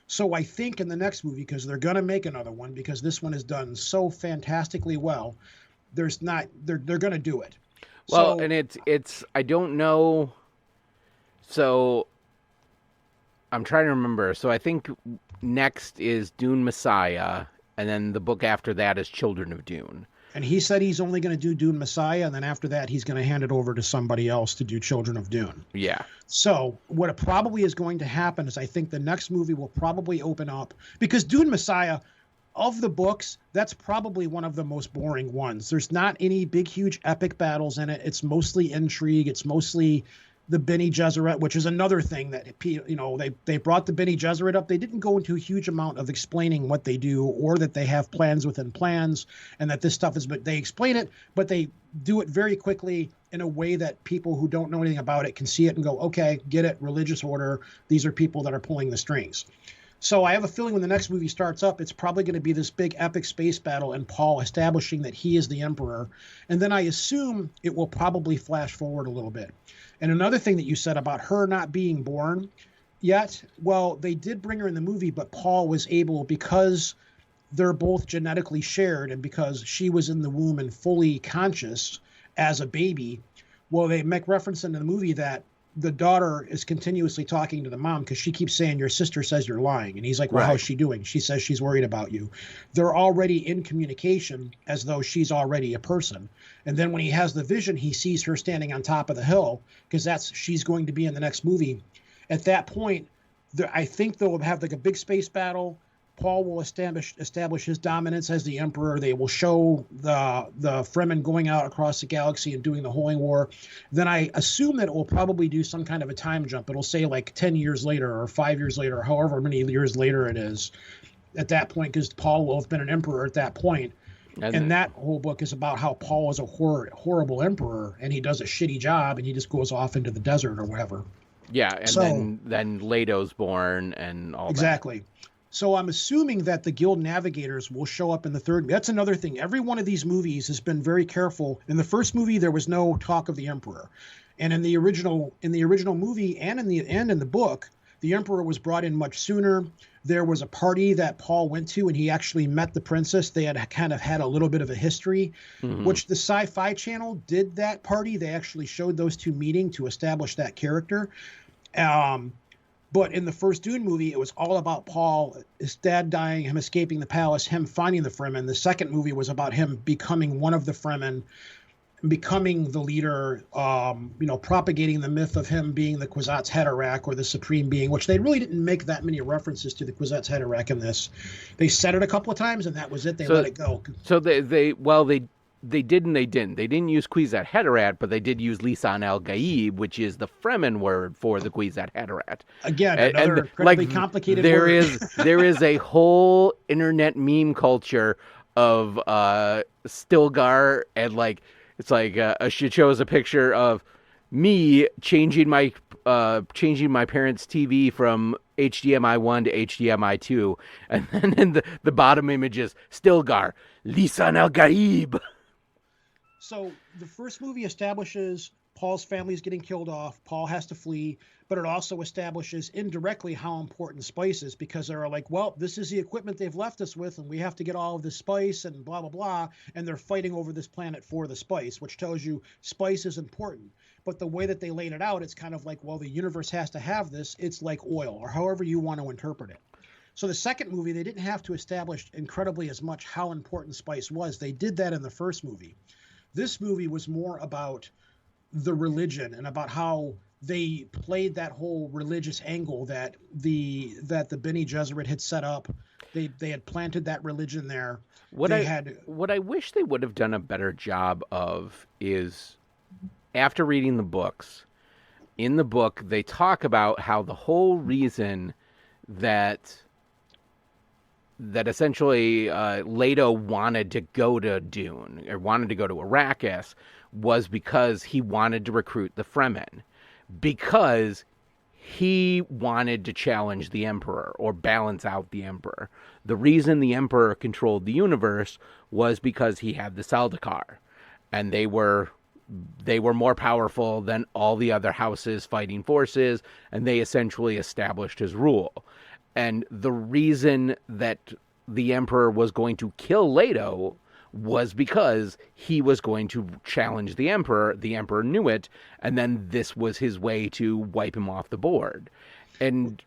So I think in the next movie, because they're going to make another one, because this one is done so fantastically well, they're going to do it. Well, so, and it's I don't know. So I'm trying to remember. So I think next is Dune Messiah, and then the book after that is Children of Dune. And he said he's only going to do Dune Messiah, and then after that, he's going to hand it over to somebody else to do Children of Dune. Yeah. So what it probably is going to happen is I think the next movie will probably open up, because Dune Messiah, of the books, that's probably one of the most boring ones. There's not any big, huge epic battles in it. It's mostly intrigue. It's mostly the Bene Gesserit, which is another thing that, they brought the Bene Gesserit up. They didn't go into a huge amount of explaining what they do or that they have plans within plans and that this stuff is, but they explain it, but they do it very quickly in a way that people who don't know anything about it can see it and go, okay, get it, religious order. These are people that are pulling the strings. So I have a feeling when the next movie starts up, it's probably going to be this big epic space battle and Paul establishing that he is the emperor. And then I assume it will probably flash forward a little bit. And another thing that you said about her not being born yet, well, they did bring her in the movie, but Paul was able, because they're both genetically shared and because she was in the womb and fully conscious as a baby, well, they make reference in the movie that the daughter is continuously talking to the mom because she keeps saying, your sister says you're lying. And he's like, well, right. How's she doing? She says she's worried about you. They're already in communication as though she's already a person. And then when he has the vision, he sees her standing on top of the hill because she's going to be in the next movie. At that point, I think they'll have like a big space battle. Paul will establish his dominance as the emperor. They will show the Fremen going out across the galaxy and doing the Holy War. Then I assume that it will probably do some kind of a time jump. It'll say like 10 years later or 5 years later, or however many years later it is at that point, because Paul will have been an emperor at that point. And that whole book is about how Paul is a horrible emperor and he does a shitty job and he just goes off into the desert or whatever. Yeah, and then Leto's born and all exactly. That. So I'm assuming that the Guild Navigators will show up in the third. That's another thing. Every one of these movies has been very careful. In the first movie, there was no talk of the Emperor. And in the original movie and in the book, the Emperor was brought in much sooner. There was a party that Paul went to, and he actually met the princess. They had kind of had a little bit of a history, which the Sci-Fi Channel did that party. They actually showed those two meeting to establish that character. But in the first Dune movie, it was all about Paul, his dad dying, him escaping the palace, him finding the Fremen. The second movie was about him becoming one of the Fremen, becoming the leader, propagating the myth of him being the Kwisatz Haderach or the supreme being, which they really didn't make that many references to the Kwisatz Haderach in this. They said it a couple of times, and that was it. They let it go. So they they did and they didn't. They didn't use Kwisatz Haderach, but they did use Lisan al-Gaib, which is the Fremen word for the Kwisatz Haderach. Again, another incredibly complicated there word. there is a whole internet meme culture of Stilgar, and like it's like she shows a picture of me changing my parents' TV from HDMI 1 to HDMI 2, and then in the bottom image is Stilgar, Lisan al-Gaib. So the first movie establishes Paul's family is getting killed off. Paul has to flee, but it also establishes indirectly how important spice is, because they're like, well, this is the equipment they've left us with, and we have to get all of this spice and blah, blah, blah. And they're fighting over this planet for the spice, which tells you spice is important. But the way that they laid it out, it's kind of like, well, the universe has to have this. It's like oil, or however you want to interpret it. So the second movie, they didn't have to establish incredibly as much how important spice was. They did that in the first movie. This movie was more about the religion and about how they played that whole religious angle that the Bene Gesserit had set up. They had planted that religion there. What I wish they would have done a better job of is, after reading the books, in the book they talk about how the whole reason that essentially Leto wanted to go to Dune, or wanted to go to Arrakis, was because he wanted to recruit the Fremen, because he wanted to challenge the Emperor or balance out the Emperor. The reason the Emperor controlled the universe was because he had the Sardaukar, and they were more powerful than all the other houses fighting forces, and they essentially established his rule. And the reason that the Emperor was going to kill Leto was because he was going to challenge the Emperor. The Emperor knew it, and then this was his way to wipe him off the board. And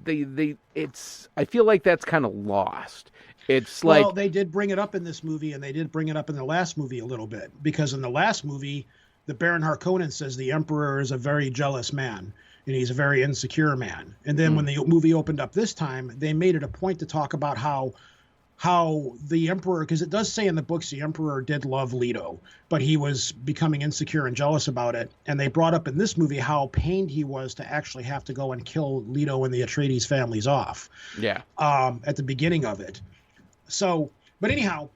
I feel like that's kind of lost. It's like, well, they did bring it up in this movie, and they did bring it up in the last movie a little bit, because in the last movie, the Baron Harkonnen says the Emperor is a very jealous man, and he's a very insecure man. And then when the movie opened up this time, they made it a point to talk about how the Emperor, because it does say in the books the Emperor did love Leto, but he was becoming insecure and jealous about it. And they brought up in this movie how pained he was to actually have to go and kill Leto and the Atreides families off. Yeah. At the beginning of it. So, but anyhow,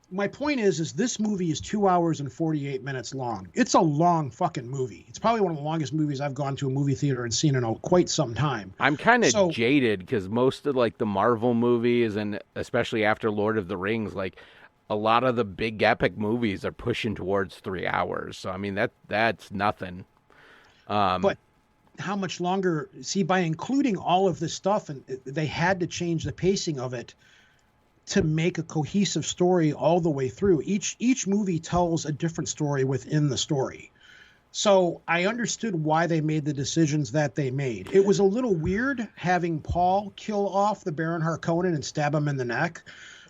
my point is this movie is 2 hours and 48 minutes long. It's a long fucking movie. It's probably one of the longest movies I've gone to a movie theater and seen in quite some time. I'm kind of jaded, because most of like the Marvel movies, and especially after Lord of the Rings, like a lot of the big epic movies are pushing towards 3 hours. So I mean that's nothing. But how much longer? See, by including all of this stuff, and they had to change the pacing of it to make a cohesive story all the way through. Each movie tells a different story within the story. So I understood why they made the decisions that they made. It was a little weird having Paul kill off the Baron Harkonnen and stab him in the neck,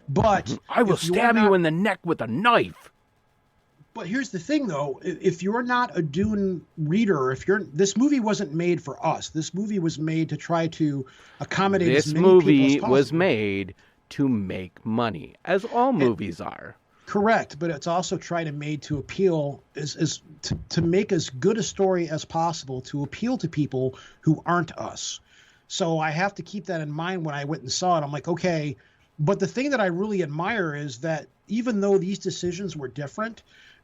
but I will stab you in the neck with a knife. But here's the thing, though. If you're not a Dune reader, this movie wasn't made for us. This movie was made to try to accommodate as many people as possible. This movie was made to make money, as all movies are. Correct, but it's also made to appeal to make as good a story as possible to appeal to people who aren't us. So I have to keep that in mind when I went and saw it. I'm like, okay, but the thing that I really admire is that even though these decisions were different,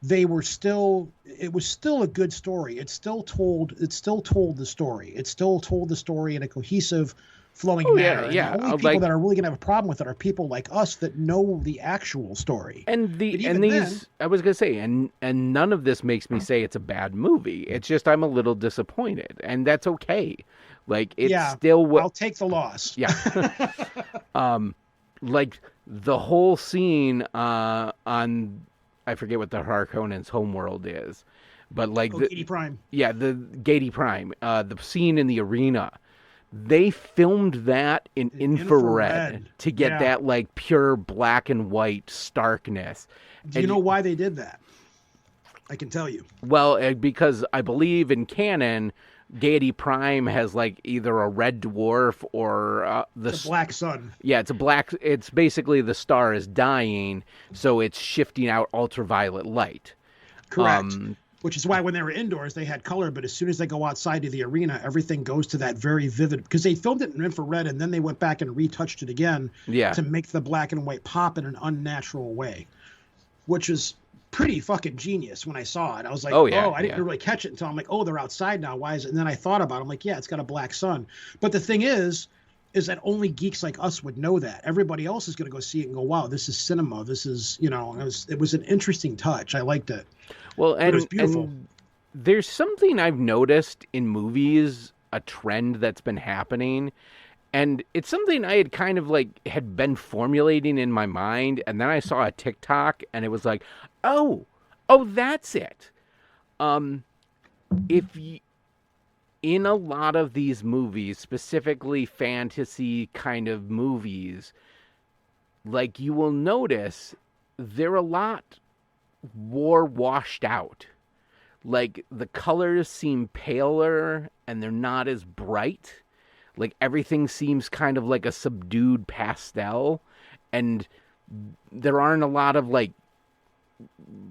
it was still a good story. It still told the story. It still told the story in a cohesive, flowing manner. Yeah. And the only people that are really going to have a problem with it are people like us that know the actual story. I was going to say, and none of this makes me say it's a bad movie. It's just I'm a little disappointed, and that's okay. Like, it's still I'll take the loss. Yeah. Like the whole scene on, I forget what the Harkonnens' homeworld is, but like Gedi Prime. Yeah, the Gedi Prime. The scene in the arena. They filmed that in infrared to get that like pure black and white starkness. Do you know why they did that? I can tell you. Well, because I believe in canon, Deity Prime has like either a red dwarf or It's a black sun. yeah, it's a black. It's basically the star is dying, so it's shifting out ultraviolet light. Correct. Which is why when they were indoors, they had color. But as soon as they go outside to the arena, everything goes to that very vivid, because they filmed it in infrared and then they went back and retouched it again Yeah. to make the black and white pop in an unnatural way, which is pretty fucking genius. When I saw it, I was like, Oh yeah, oh, I didn't yeah. really catch it until I'm like, oh, they're outside now. Why is it? And then I thought about it. I'm like, yeah, it's got a black sun. But the thing is that only geeks like us would know that. Everybody else is going to go see it and go, wow, this is cinema. This is, it was an interesting touch. I liked it. Well, But it was beautiful. and there's something I've noticed in movies, a trend that's been happening, and it's something I had kind of like had been formulating in my mind, and then I saw a TikTok, and it was like, oh, that's it. Um, if y In a lot of these movies, specifically fantasy kind of movies, like you will notice they're a lot more washed out. Like the colors seem paler and they're not as bright. Like everything seems kind of like a subdued pastel, and there aren't a lot of like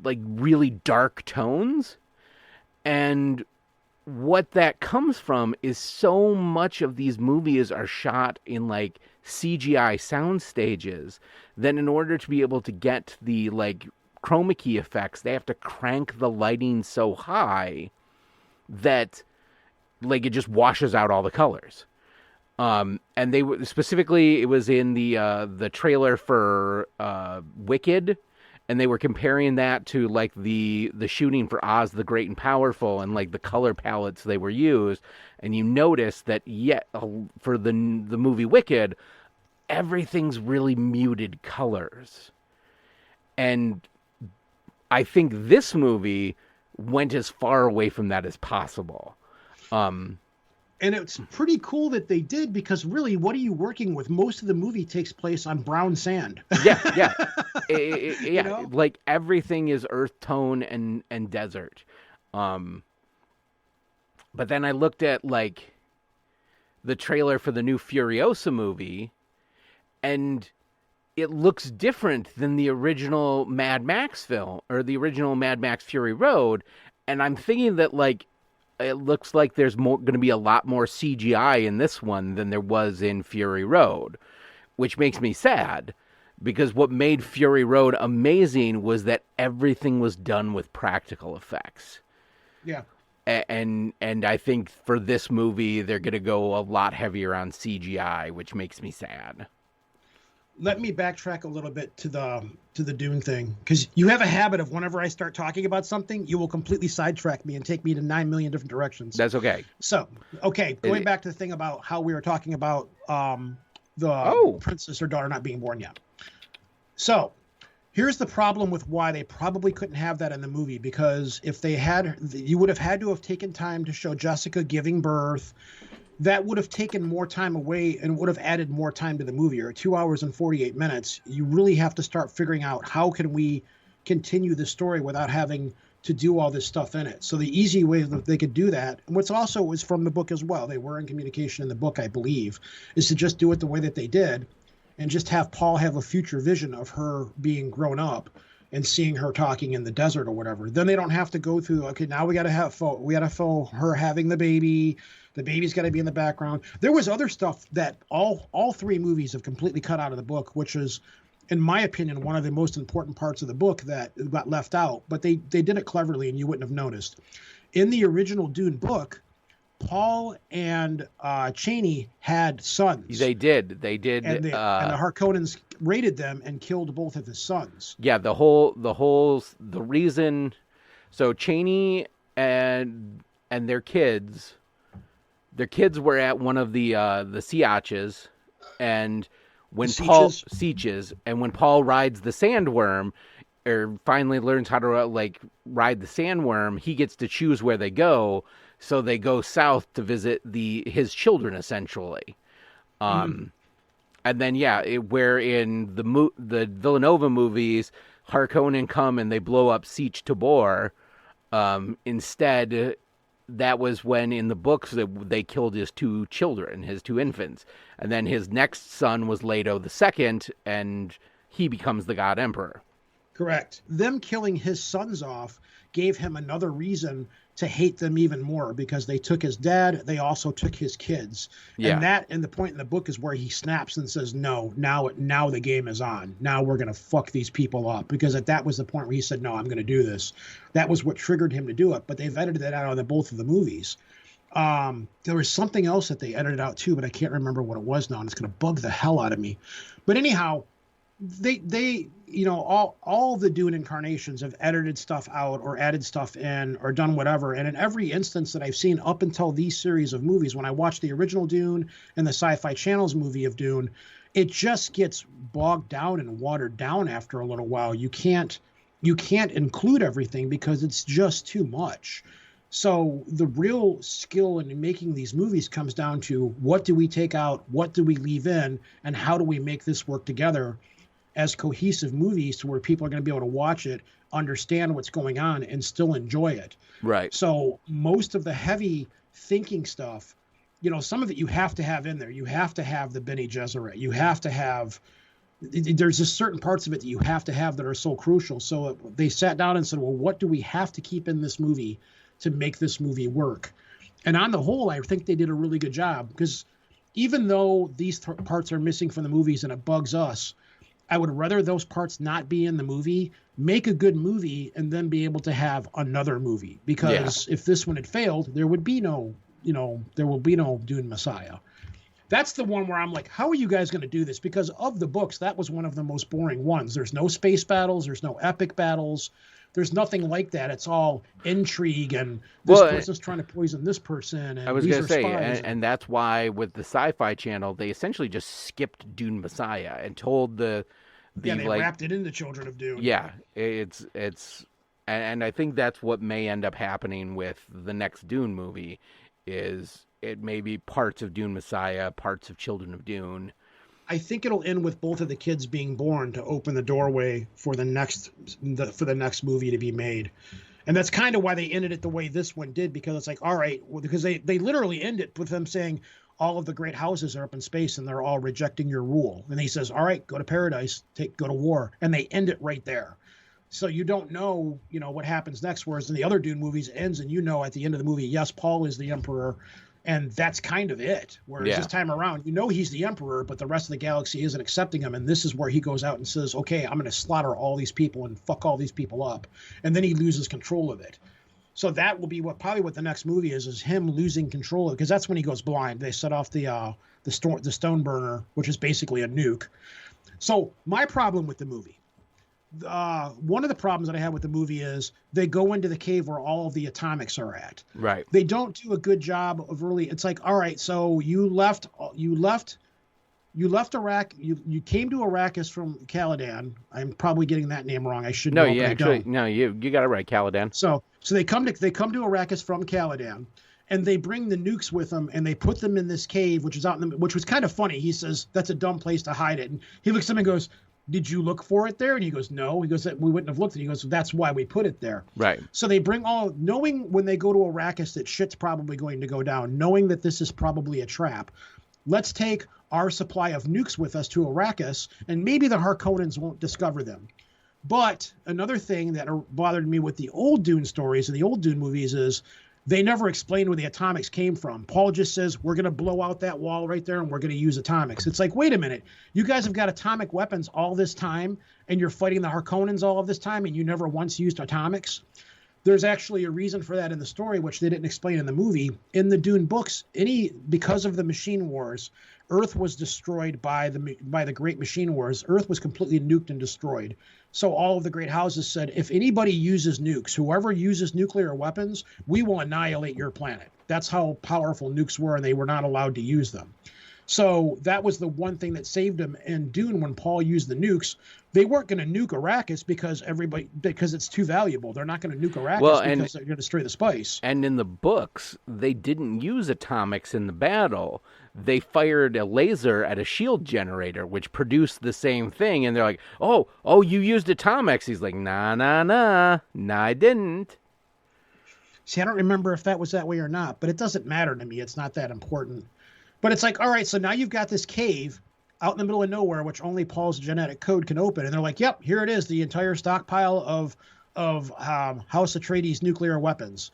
really dark tones. And what that comes from is so much of these movies are shot in like CGI sound stages. Then in order to be able to get the like chroma key effects, they have to crank the lighting so high that like it just washes out all the colors. And they specifically, it was in the trailer for Wicked, and they were comparing that to like the shooting for Oz the Great and Powerful, and like the color palettes they were used. And you notice that yet for the movie Wicked, everything's really muted colors. And I think this movie went as far away from that as possible. And it's pretty cool that they did, because really, what are you working with? Most of the movie takes place on brown sand. Yeah, yeah, yeah. know? Like everything is earth tone and desert. But then I looked at like the trailer for the new Furiosa movie, and it looks different than the original Mad Max film or the original Mad Max Fury Road. And I'm thinking that like it looks like there's going to be a lot more CGI in this one than there was in Fury Road, which makes me sad, because what made Fury Road amazing was that everything was done with practical effects. Yeah. And I think for this movie they're going to go a lot heavier on CGI, which makes me sad. Let me backtrack a little bit to the Dune thing, because you have a habit of whenever I start talking about something, you will completely sidetrack me and take me to 9 million different directions. That's okay. So, okay, going back to the thing about how we were talking about the princess or daughter not being born yet. So, here's the problem with why they probably couldn't have that in the movie, because if they had, you would have had to have taken time to show Jessica giving birth. That would have taken more time away and would have added more time to the movie. Or 2 hours and 48 minutes. You really have to start figuring out, how can we continue the story without having to do all this stuff in it. So the easy way that they could do that, and what's also was from the book as well, they were in communication in the book, I believe, is to just do it the way that they did, and just have Paul have a future vision of her being grown up and seeing her talking in the desert or whatever. Then they don't have to go through, okay, now we got to fill her having the baby. The baby's got to be in the background. There was other stuff that all three movies have completely cut out of the book, which is, in my opinion, one of the most important parts of the book that got left out. But they did it cleverly, and you wouldn't have noticed. In the original Dune book, Paul and Cheney had sons. They did. And the Harkonnens raided them and killed both of his sons. Yeah, the reason. So Cheney and their kids. Their kids were at one of the Siaches, and when Paul rides the sandworm, or finally learns how to like ride the sandworm, he gets to choose where they go. So they go south to visit his children, essentially. And then where in the Villanova movies, Harkonnen come and they blow up Sietch Tabor. Instead, that was when in the books they killed his two children, his two infants, and then his next son was Leto the second, and he becomes the God Emperor. Correct. Them killing his sons off gave him another reason to hate them even more because they took his dad. They also took his kids. Yeah. And the point in the book is where he snaps and says, no, now the game is on. Now we're going to fuck these people up, because that was the point where he said, no, I'm going to do this. That was what triggered him to do it. But they've edited that out on both of the movies. There was something else that they edited out too, but I can't remember what it was now, and it's going to bug the hell out of me. But anyhow, they all the Dune incarnations have edited stuff out or added stuff in or done whatever. And in every instance that I've seen up until these series of movies, when I watch the original Dune and the Sci-Fi Channel's movie of Dune, it just gets bogged down and watered down after a little while. You can't include everything because it's just too much. So the real skill in making these movies comes down to what do we take out, what do we leave in, and how do we make this work together as cohesive movies to where people are going to be able to watch it, understand what's going on, and still enjoy it. Right. So most of the heavy thinking stuff, some of it you have to have in there. You have to have the Bene Gesserit. You have to have, there's just certain parts of it that you have to have that are so crucial. So they sat down and said, well, what do we have to keep in this movie to make this movie work? And on the whole, I think they did a really good job, because even though these parts are missing from the movies and it bugs us, I would rather those parts not be in the movie, make a good movie, and then be able to have another movie. Because if this one had failed, there would be no Dune Messiah. That's the one where I'm like, how are you guys going to do this? Because of the books, that was one of the most boring ones. There's no space battles. There's no epic battles. There's nothing like that. It's all intrigue, and this person's trying to poison this person. And I was going to say, and that's why with the Sci-Fi Channel, they essentially just skipped Dune Messiah and told they wrapped it into Children of Dune. Yeah, and I think that's what may end up happening with the next Dune movie. Is it may be parts of Dune Messiah, parts of Children of Dune. I think it'll end with both of the kids being born to open the doorway for the next movie to be made. And that's kind of why they ended it the way this one did, because it's like, all right, well, because they literally end it with them saying all of the great houses are up in space and they're all rejecting your rule. And he says, all right, go to paradise, go to war. And they end it right there. So you don't know, what happens next. Whereas in the other Dune movies, it ends and at the end of the movie, yes, Paul is the emperor. And that's kind of it. Whereas this time around, he's the emperor, but the rest of the galaxy isn't accepting him. And this is where he goes out and says, okay, I'm going to slaughter all these people and fuck all these people up. And then he loses control of it. So that will be probably what the next movie is him losing control of it, because that's when he goes blind. They set off the stone burner, which is basically a nuke. So my problem with the movie, one of the problems that I have with the movie is they go into the cave where all of the atomics are at. Right. They don't do a good job of really. It's like, all right, so you left Iraq. You came to Arrakis from Caladan. I'm probably getting that name wrong. I should know. You got it right, Caladan. So they come to Arrakis from Caladan, and they bring the nukes with them, and they put them in this cave, which was kind of funny. He says that's a dumb place to hide it, and he looks at him and goes, did you look for it there? And he goes, no. He goes, we wouldn't have looked. And he goes, that's why we put it there. Right. So they bring knowing when they go to Arrakis that shit's probably going to go down, knowing that this is probably a trap. Let's take our supply of nukes with us to Arrakis, and maybe the Harkonnens won't discover them. But another thing that bothered me with the old Dune stories and the old Dune movies is they never explained where the atomics came from. Paul just says, we're going to blow out that wall right there and we're going to use atomics. It's like, wait a minute. You guys have got atomic weapons all this time and you're fighting the Harkonnens all of this time and you never once used atomics? There's actually a reason for that in the story, which they didn't explain in the movie. In the Dune books, because of the machine wars, Earth was destroyed by the Great Machine Wars. Earth was completely nuked and destroyed. So all of the great houses said, if anybody uses nukes, whoever uses nuclear weapons, we will annihilate your planet. That's how powerful nukes were, and they were not allowed to use them. So that was the one thing that saved him in Dune when Paul used the nukes. They weren't going to nuke Arrakis because it's too valuable. They're not going to nuke Arrakis because they're going to destroy the spice. And in the books, they didn't use atomics in the battle. They fired a laser at a shield generator, which produced the same thing. And they're like, oh, you used atomics. He's like, nah, I didn't. See, I don't remember if that was that way or not, but it doesn't matter to me. It's not that important. But it's like, all right, so now you've got this cave out in the middle of nowhere, which only Paul's genetic code can open. And they're like, yep, here it is, the entire stockpile of House Atreides nuclear weapons.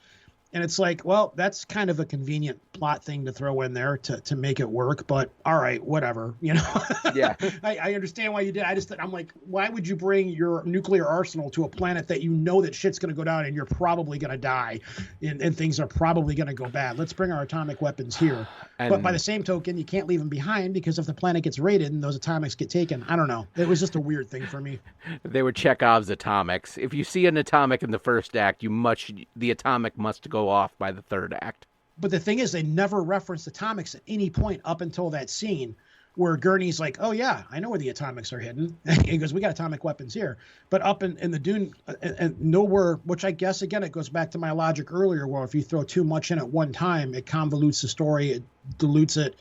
And it's like, well, that's kind of a convenient plot thing to throw in there to make it work. But all right, whatever. Yeah. I understand why you did. I'm like, why would you bring your nuclear arsenal to a planet that you know that shit's going to go down and you're probably going to die and things are probably going to go bad? Let's bring our atomic weapons here. But by the same token, you can't leave them behind because if the planet gets raided and those atomics get taken, I don't know. It was just a weird thing for me. They were Chekhov's atomics. If you see an atomic in the first act, the atomic must go off by the third act. But the thing is, they never referenced atomics at any point up until that scene where Gurney's like, oh, yeah, I know where the atomics are hidden. He goes, we got atomic weapons here. But up in the Dune, and nowhere, which I guess, again, it goes back to my logic earlier, where if you throw too much in at one time, it convolutes the story, it dilutes it,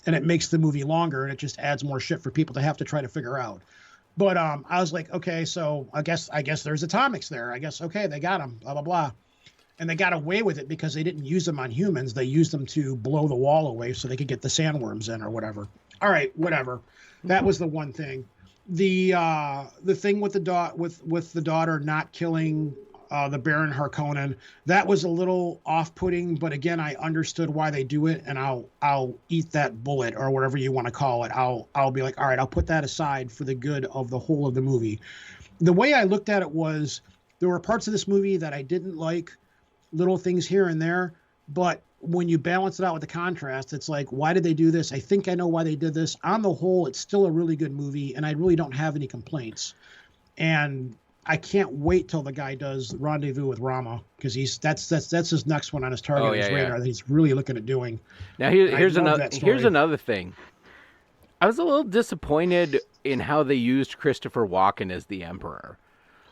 and it makes the movie longer, and it just adds more shit for people to have to try to figure out. But I was like, okay, so I guess there's atomics there. I guess, okay, they got them, blah, blah, blah. And they got away with it because they didn't use them on humans. They used them to blow the wall away so they could get the sandworms in or whatever. All right, whatever. That was the one thing. The thing with the daughter not killing the Baron Harkonnen, that was a little off-putting. But again, I understood why they do it, and I'll eat that bullet or whatever you want to call it. I'll be like, all right, I'll put that aside for the good of the whole of the movie. The way I looked at it was there were parts of this movie that I didn't like. Little things here and there, but when you balance it out with the contrast, it's like, why did they do this? I think I know why they did this. On the whole, it's still a really good movie, and I really don't have any complaints. And I can't wait till the guy does Rendezvous with Rama, because that's his next one on his target radar that he's really looking at doing. Now here's another thing. I was a little disappointed in how they used Christopher Walken as the Emperor.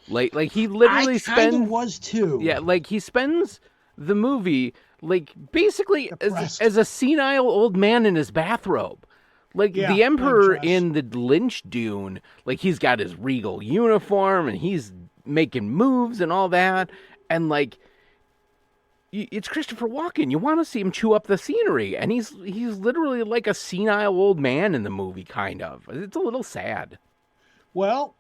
Like he literally was too. Yeah, like he spends the movie like basically as a senile old man in his bathrobe. Like the Emperor in the Lynch Dune, like he's got his regal uniform and he's making moves and all that, and like it's Christopher Walken. You want to see him chew up the scenery, and he's literally like a senile old man in the movie, kind of. It's a little sad. Well,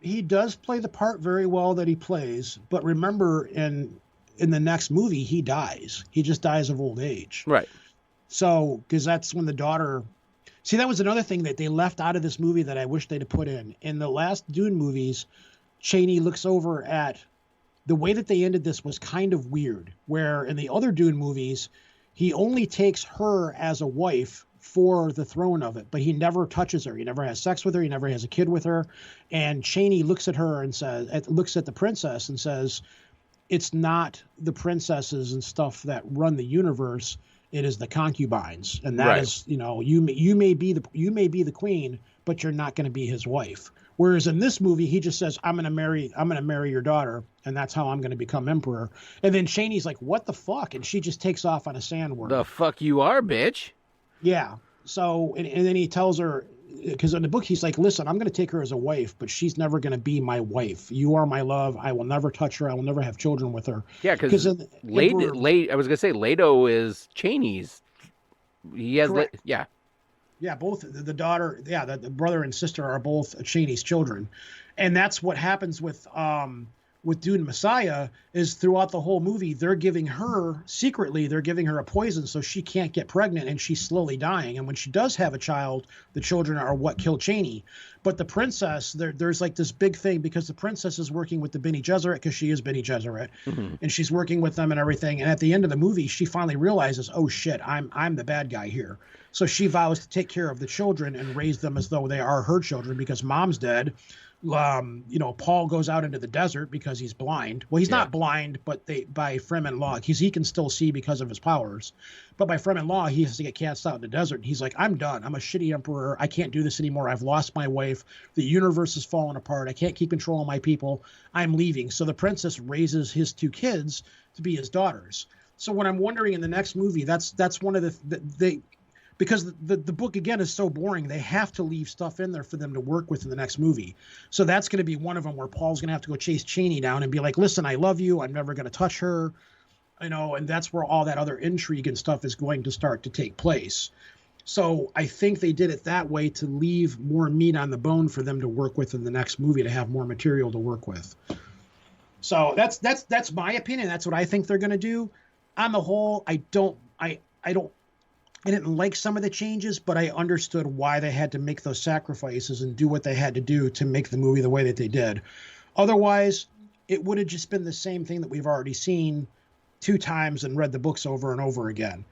he does play the part very well that he plays, but remember in the next movie he dies. He just dies of old age. Right. So, because that's when the daughter. See, that was another thing that they left out of this movie that I wish they'd have put in. In the last Dune movies, Chaney looks over at the way that they ended this was kind of weird. Where in the other Dune movies, he only takes her as a wife for the throne of it, but he never touches her. He never has sex with her. He never has a kid with her. And Chaney looks at her and looks at the princess and says, it's not the princesses and stuff that run the universe. It is the concubines. And that is, you may be the queen, but you're not going to be his wife. Whereas in this movie, he just says, I'm going to marry your daughter. And that's how I'm going to become emperor. And then Chaney's like, what the fuck? And she just takes off on a sandworm. The fuck you are, bitch. Yeah. So, and then he tells her, because in the book, he's like, listen, I'm going to take her as a wife, but she's never going to be my wife. You are my love. I will never touch her. I will never have children with her. Yeah, because I was going to say, Leto is Chaney's. He has, yeah. Yeah, both the daughter, the brother and sister are both Chaney's children. And that's what happens with Dune Messiah is throughout the whole movie, they're giving her a poison so she can't get pregnant and she's slowly dying. And when she does have a child, the children are what kill Chaney. But the princess, there's like this big thing because the princess is working with the Bene Gesserit because she is Bene Gesserit, and she's working with them and everything. And at the end of the movie, she finally realizes, oh shit, I'm the bad guy here. So she vows to take care of the children and raise them as though they are her children because mom's dead. Paul goes out into the desert because he's blind. Well, he's not blind, but by Fremen law, he can still see because of his powers. But by Fremen law, he has to get cast out in the desert. And he's like, I'm done. I'm a shitty emperor. I can't do this anymore. I've lost my wife. The universe is falling apart. I can't keep control of my people. I'm leaving. So the princess raises his two kids to be his daughters. So when I'm wondering in the next movie, that's one of because the book again is so boring. They have to leave stuff in there for them to work with in the next movie. So that's going to be one of them where Paul's going to have to go chase Cheney down and be like, listen, I love you. I'm never going to touch her. And that's where all that other intrigue and stuff is going to start to take place. So I think they did it that way to leave more meat on the bone for them to work with in the next movie, to have more material to work with. So that's my opinion. That's what I think they're going to do. On the whole, I didn't like some of the changes, but I understood why they had to make those sacrifices and do what they had to do to make the movie the way that they did. Otherwise, it would have just been the same thing that we've already seen 2 times and read the books over and over again.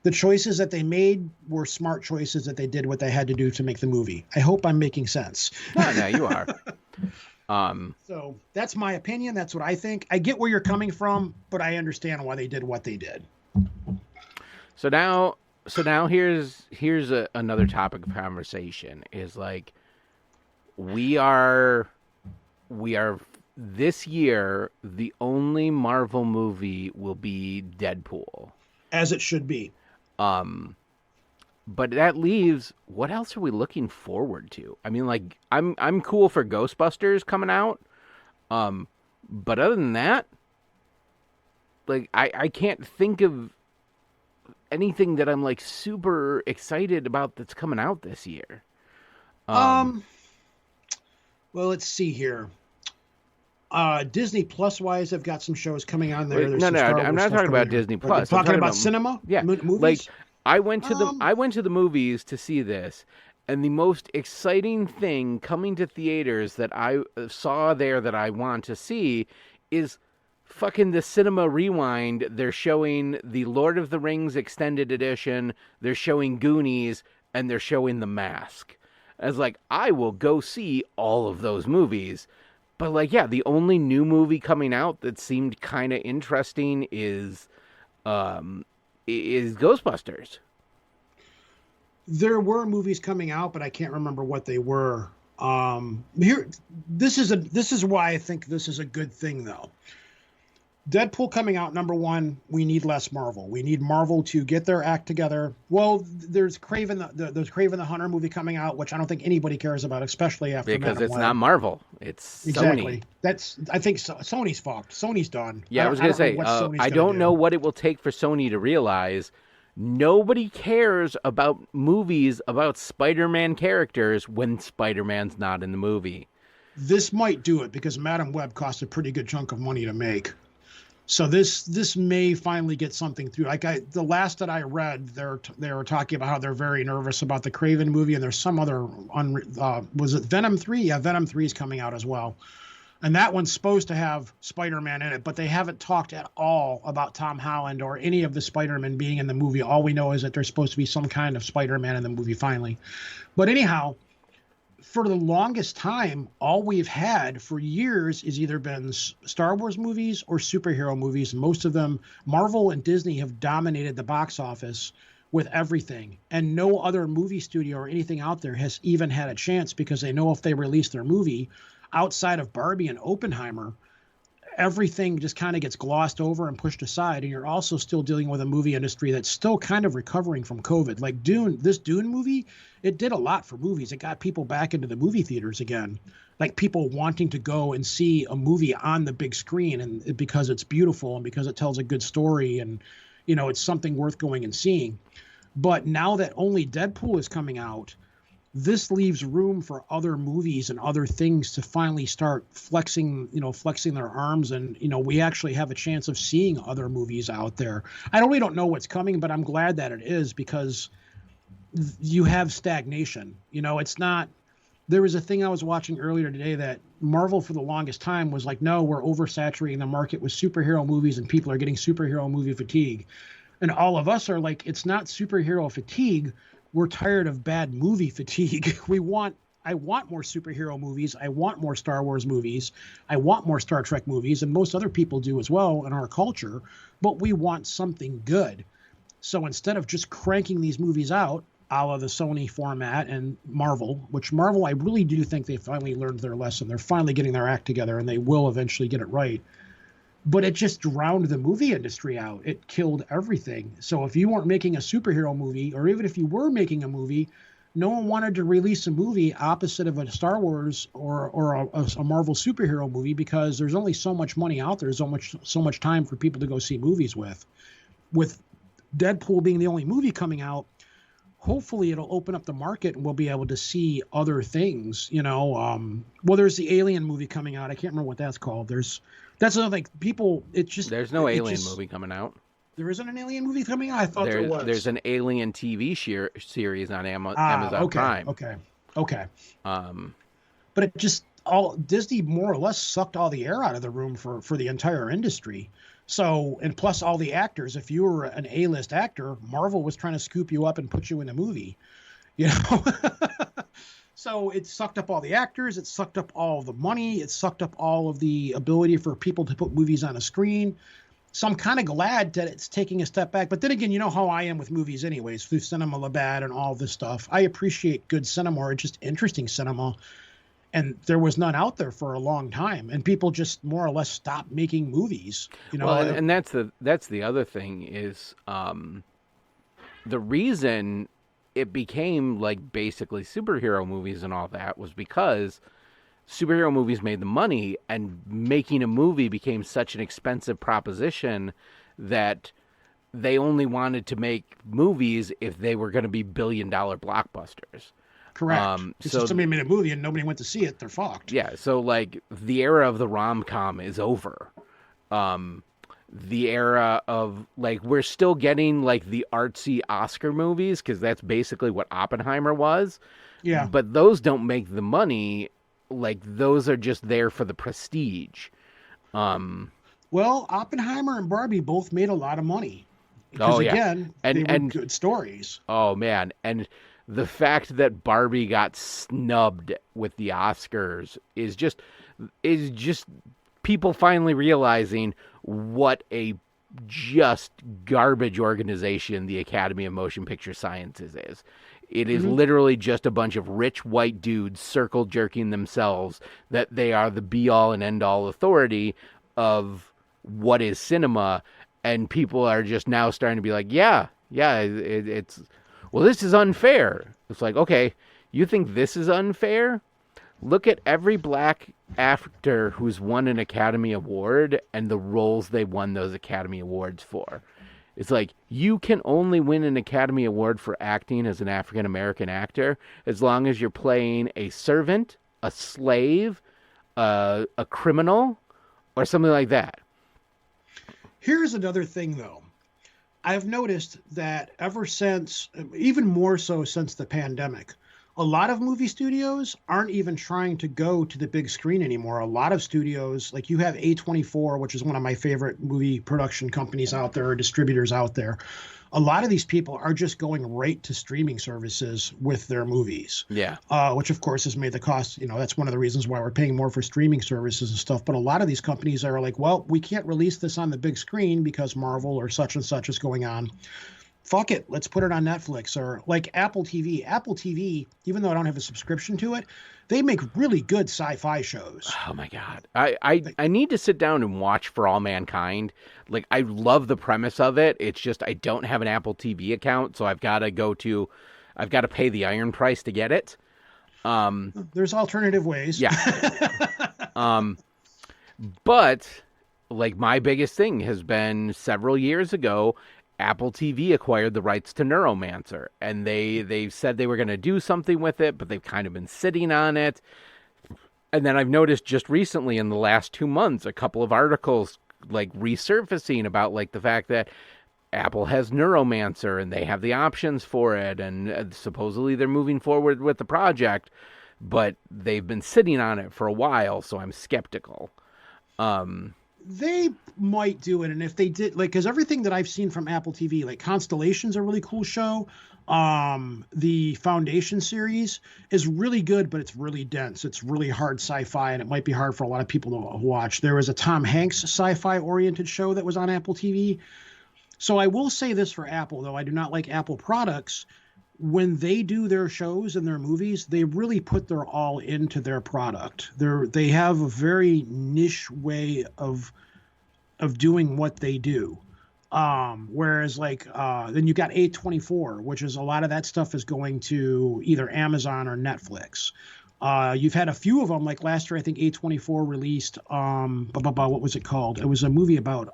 The choices that they made were smart choices that they did what they had to do to make the movie. I hope I'm making sense. No, you are. So that's my opinion. That's what I think. I get where you're coming from, but I understand why they did what they did. So now here's another topic of conversation is like we are this year the only Marvel movie will be Deadpool, as it should be. But that leaves, what else are we looking forward to? I mean, like I'm cool for Ghostbusters coming out. But other than that, like I can't think of anything that I'm like super excited about that's coming out this year. Well, let's see here. Disney Plus wise, I've got some shows coming on there. No, I'm not talking about Disney Plus. I'm talking about cinema. Yeah, movies. Like I went to the movies to see this, and the most exciting thing coming to theaters that I saw there that I want to see is fucking the Cinema Rewind. They're showing the Lord of the Rings extended edition. They're showing Goonies, and they're showing The Mask. As like, I will go see all of those movies. But like, yeah, the only new movie coming out that seemed kind of interesting is Ghostbusters. There were movies coming out, but I can't remember what they were. This is why I think this is a good thing, though. Deadpool coming out, number one, we need less Marvel. We need Marvel to get their act together. Well, there's Kraven the Hunter movie coming out, which I don't think anybody cares about, especially after because it's not Marvel. It's exactly. Sony. I think Sony's fucked. Sony's done. Yeah, I was gonna say I don't know what it will take for Sony to realize nobody cares about movies about Spider-Man characters when Spider-Man's not in the movie. This might do it because Madam Web cost a pretty good chunk of money to make. So this may finally get something through. Like the last that I read, they were talking about how they're very nervous about the Kraven movie, and there's some other was it Venom 3? Yeah, Venom 3 is coming out as well, and that one's supposed to have Spider-Man in it, but they haven't talked at all about Tom Holland or any of the Spider-Man being in the movie. All we know is that there's supposed to be some kind of Spider-Man in the movie finally. But anyhow, for the longest time, all we've had for years is either been Star Wars movies or superhero movies. Most of them, Marvel and Disney have dominated the box office with everything. And no other movie studio or anything out there has even had a chance because they know if they release their movie outside of Barbie and Oppenheimer, everything just kind of gets glossed over and pushed aside. And you're also still dealing with a movie industry that's still kind of recovering from COVID. Like this Dune movie, it did a lot for movies. It got people back into the movie theaters again, like people wanting to go and see a movie on the big screen, and because it's beautiful and because it tells a good story, and it's something worth going and seeing. But now that only Deadpool is coming out, this leaves room for other movies and other things to finally start flexing their arms. And, we actually have a chance of seeing other movies out there. I really don't know what's coming, but I'm glad that it is, because you have stagnation. It's not, there was a thing I was watching earlier today that Marvel for the longest time was like, no, we're oversaturating the market with superhero movies and people are getting superhero movie fatigue. And all of us are like, it's not superhero fatigue. We're tired of bad movie fatigue. I want more superhero movies. I want more Star Wars movies. I want more Star Trek movies, and most other people do as well in our culture, but we want something good. So instead of just cranking these movies out, a la the Sony format and Marvel, which Marvel, I really do think they finally learned their lesson. They're finally getting their act together, and they will eventually get it right. but it just drowned the movie industry out. It killed everything. So if you weren't making a superhero movie, or even if you were making a movie, no one wanted to release a movie opposite of a Star Wars or a Marvel superhero movie, because there's only so much money out there, so much time for people to go see movies with. With Deadpool being the only movie coming out, hopefully it'll open up the market and we'll be able to see other things. Well, there's the Alien movie coming out. I can't remember what that's called. That's another thing. People, it's just There's no Alien movie coming out. There isn't an Alien movie coming out? I thought there was. There's an Alien TV series on Amazon Prime. Okay. But it just all Disney more or less sucked all the air out of the room for the entire industry. So, and plus all the actors, if you were an A-list actor, Marvel was trying to scoop you up and put you in a movie, So it sucked up all the actors, it sucked up all of the money, it sucked up all of the ability for people to put movies on a screen. So I'm kind of glad that it's taking a step back. But then again, you know how I am with movies anyways, through Cinema Labatt and all this stuff. I appreciate good cinema, or just interesting cinema. And there was none out there for a long time. And people just more or less stopped making movies. Well, and that's the other thing is the reason it became like basically superhero movies and all that was because superhero movies made the money, and making a movie became such an expensive proposition that they only wanted to make movies if they were going to be billion-dollar blockbusters. Correct. So if somebody made a movie and nobody went to see it, they're fucked. Yeah, so like the era of the rom-com is over. The era of like, we're still getting like the artsy Oscar movies, because that's basically what Oppenheimer was. Yeah. But those don't make the money. Like, those are just there for the prestige. Well, Oppenheimer and Barbie both made a lot of money. Because again, they were good stories. Oh man, and the fact that Barbie got snubbed with the Oscars is just people finally realizing what a just garbage organization the Academy of Motion Picture Sciences is. It is literally just a bunch of rich white dudes circle jerking themselves that they are the be-all and end-all authority of what is cinema, and people are just now starting to be like, it's well, this is unfair. It's like, okay, you think this is unfair? Look at every black actor who's won an Academy Award and the roles they won those Academy Awards for. It's like, you can only win an Academy Award for acting as an African-American actor as long as you're playing a servant, a slave, a criminal, or something like that. Here's another thing, though. I've noticed that ever since, even more so since the pandemic, a lot of movie studios aren't even trying to go to the big screen anymore. A lot of studios, like you have A24, which is one of my favorite movie production companies out there, or distributors out there. A lot of these people are just going right to streaming services with their movies. Yeah. Which, of course, has made the cost, that's one of the reasons why we're paying more for streaming services and stuff. But a lot of these companies are like, well, we can't release this on the big screen because Marvel or such and such is going on. Fuck it, let's put it on Netflix, or like Apple TV. Apple TV, even though I don't have a subscription to it, they make really good sci-fi shows. Oh my God. I need to sit down and watch For All Mankind. Like, I love the premise of it. It's just I don't have an Apple TV account, so I've got to pay the iron price to get it. There's alternative ways. Yeah. But like, my biggest thing has been several years ago, Apple TV acquired the rights to Neuromancer, and they said they were going to do something with it, but they've kind of been sitting on it. And then I've noticed just recently in the last 2 months, a couple of articles like resurfacing about like the fact that Apple has Neuromancer and they have the options for it, and supposedly they're moving forward with the project, but they've been sitting on it for a while, so I'm skeptical. They might do it, and if they did, like, because everything that I've seen from Apple TV, like Constellation's a really cool show. The Foundation series is really good, but it's really dense. It's really hard sci-fi, and it might be hard for a lot of people to watch. There was a Tom Hanks sci-fi oriented show that was on Apple TV. So I will say this for Apple, though I do not like Apple products. When they do their shows and their movies, they really put their all into their product. They have a very niche way of of doing what they do. Whereas like then you got 824, which is a lot of that stuff is going to either Amazon or Netflix. You've had a few of them, like last year, I think 824 released what was it called? It was a movie about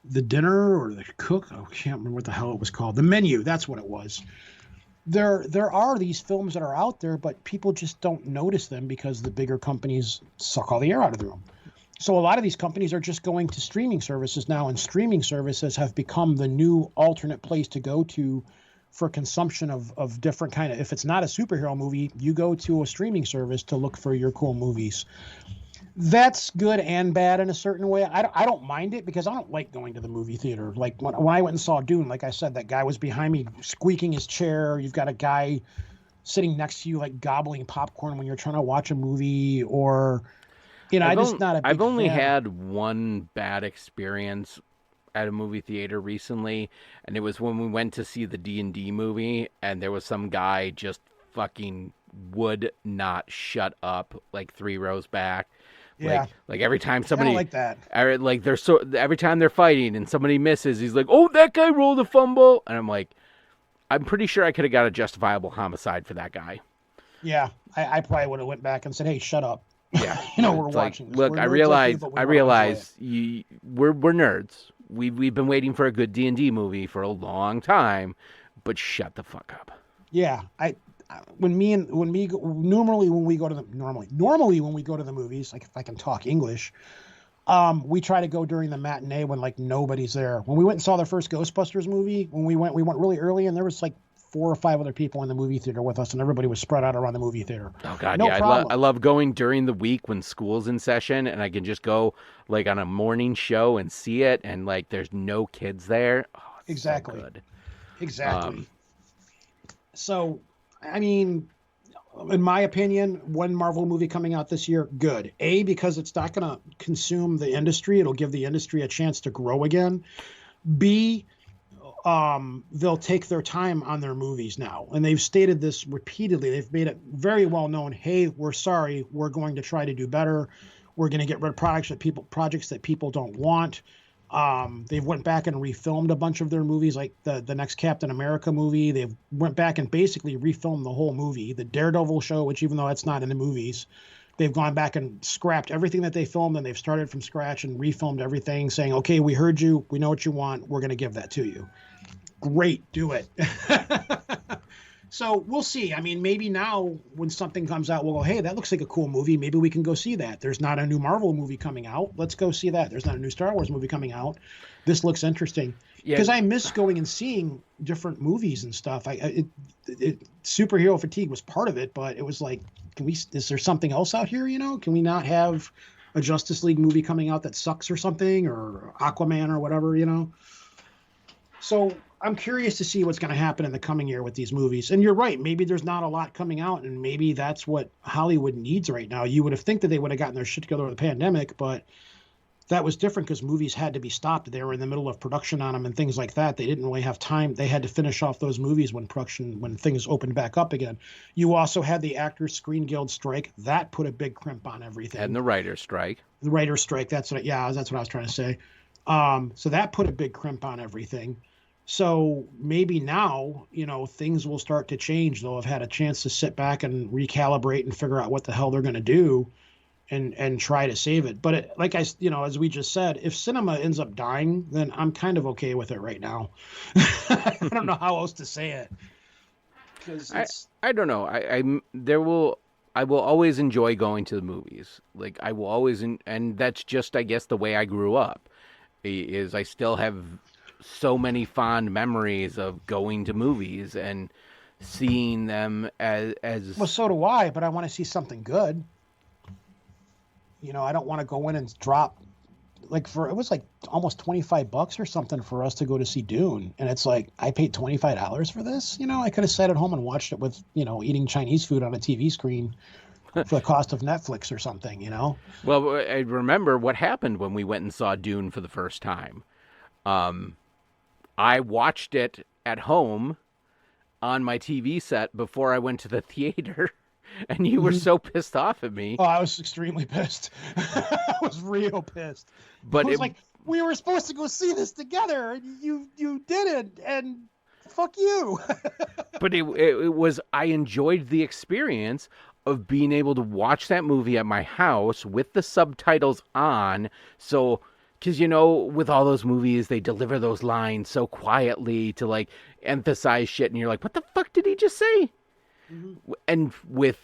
the dinner or the cook. I can't remember what the hell it was called. The Menu, that's what it was. There are these films that are out there, but people just don't notice them because the bigger companies suck all the air out of the room. So a lot of these companies are just going to streaming services now, and streaming services have become the new alternate place to go to for consumption of different kind of, if it's not a superhero movie, you go to a streaming service to look for your cool movies. That's good and bad in a certain way. I don't mind it because I don't like going to the movie theater. Like when I went and saw Dune, like I said, that guy was behind me squeaking his chair. You've got a guy sitting next to you like gobbling popcorn when you're trying to watch a movie, or I'm just not a big I've only fan. had one bad experience at a movie theater recently, and it was when we went to see the D&D movie, and there was some guy just fucking would not shut up like 3 rows back. Yeah, Like every time I don't somebody like that. like they're so every time they're fighting and somebody misses, he's like, "Oh, that guy rolled a fumble." And I'm like, I'm pretty sure I could have got a justifiable homicide for that guy. Yeah, I probably would have went back and said, "Hey, shut up." Yeah. We're It's like, watching this. look, We're nerds like you, but we I want to enjoy it. realize we're nerds. We've been waiting for a good D&D movie for a long time, but shut the fuck up. Yeah, when me and when me go, normally when we go to the normally when we go to the movies, like if I can talk English, we try to go during the matinee when like nobody's there. When we went and saw the first Ghostbusters movie, when we went really early, and there was like 4 or 5 other people in the movie theater with us, and everybody was spread out around the movie theater. Oh God, No yeah, I problem. love going during the week when school's in session, and I can just go like on a morning show and see it, and like there's no kids there. Oh, it's so Exactly. good. Exactly. Um, So, I mean, in my opinion, one Marvel movie coming out this year, good. A, because it's not going to consume the industry. It'll give the industry a chance to grow again. B, they'll take their time on their movies now. And they've stated this repeatedly. They've made it very well known. Hey, we're sorry. We're going to try to do better. We're going to get rid of projects that people don't want. They've went back and refilmed a bunch of their movies, like the next Captain America movie. They've went back and basically refilmed the whole movie. The Daredevil show, which even though that's not in the movies, they've gone back and scrapped everything that they filmed, and they've started from scratch and refilmed everything, saying, "Okay, we heard you. We know what you want. We're going to give that to you." Great, do it. So we'll see. I mean, maybe now when something comes out, we'll go, "Hey, that looks like a cool movie. Maybe we can go see that." There's not a new Marvel movie coming out. Let's go see that. There's not a new Star Wars movie coming out. This looks interesting. yeah, Because I miss going and seeing different movies and stuff. Superhero fatigue was part of it, but it was like, is there something else out here? Can we not have a Justice League movie coming out that sucks or something, or Aquaman or whatever? So I'm curious to see what's going to happen in the coming year with these movies. And you're right. Maybe there's not a lot coming out, and maybe that's what Hollywood needs right now. You would have think that they would have gotten their shit together with the pandemic, but that was different because movies had to be stopped. They were in the middle of production on them and things like that. They didn't really have time. They had to finish off those movies when things opened back up again. You also had the Actors Screen Guild strike. That put a big crimp on and everything. the writer's strike. The writer's strike. That's what I was trying to say. So that put a big crimp on everything. So maybe now, things will start to change. They'll have had a chance to sit back and recalibrate and figure out what the hell they're going to do and try to save it. But as we just said, if cinema ends up dying, then I'm kind of okay with it right now. I don't know how else to say it. Because I it's, I don't know. I will always enjoy going to the movies. Like I will always, and that's just I guess the way I grew up. Is I still have so many fond memories of going to movies and seeing them well, as so do I, but I want to see something good. I don't want to go in and drop it was like almost $25 or something for us to go to see Dune. And it's like, I paid $25 for this. I could have sat at home and watched it with, eating Chinese food on a TV screen for the cost of Netflix or something. well. I remember what happened when we went and saw Dune for the first time. I watched it at home on my TV set before I went to the theater. and you were Mhm. so pissed off at me. Oh, I was extremely pissed. I was real pissed. I But was it like, we were supposed to go see this together, and you didn't, and fuck you. it was, I enjoyed the experience of being able to watch that movie at my house with the subtitles on. So, because with all those movies, they deliver those lines so quietly to like emphasize shit, and you're like, what the fuck did he just say? Mhm. And with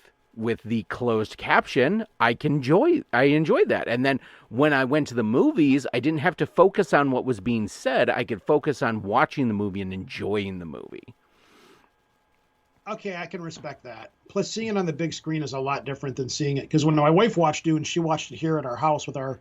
the closed caption, I enjoyed that. And then when I went to the movies, I didn't have to focus on what was being said. I could focus on watching the movie and enjoying the movie. Okay, I can respect that. Plus, seeing it on the big screen is a lot different than seeing it. Because when my wife watched Dune, she watched it here at our house with our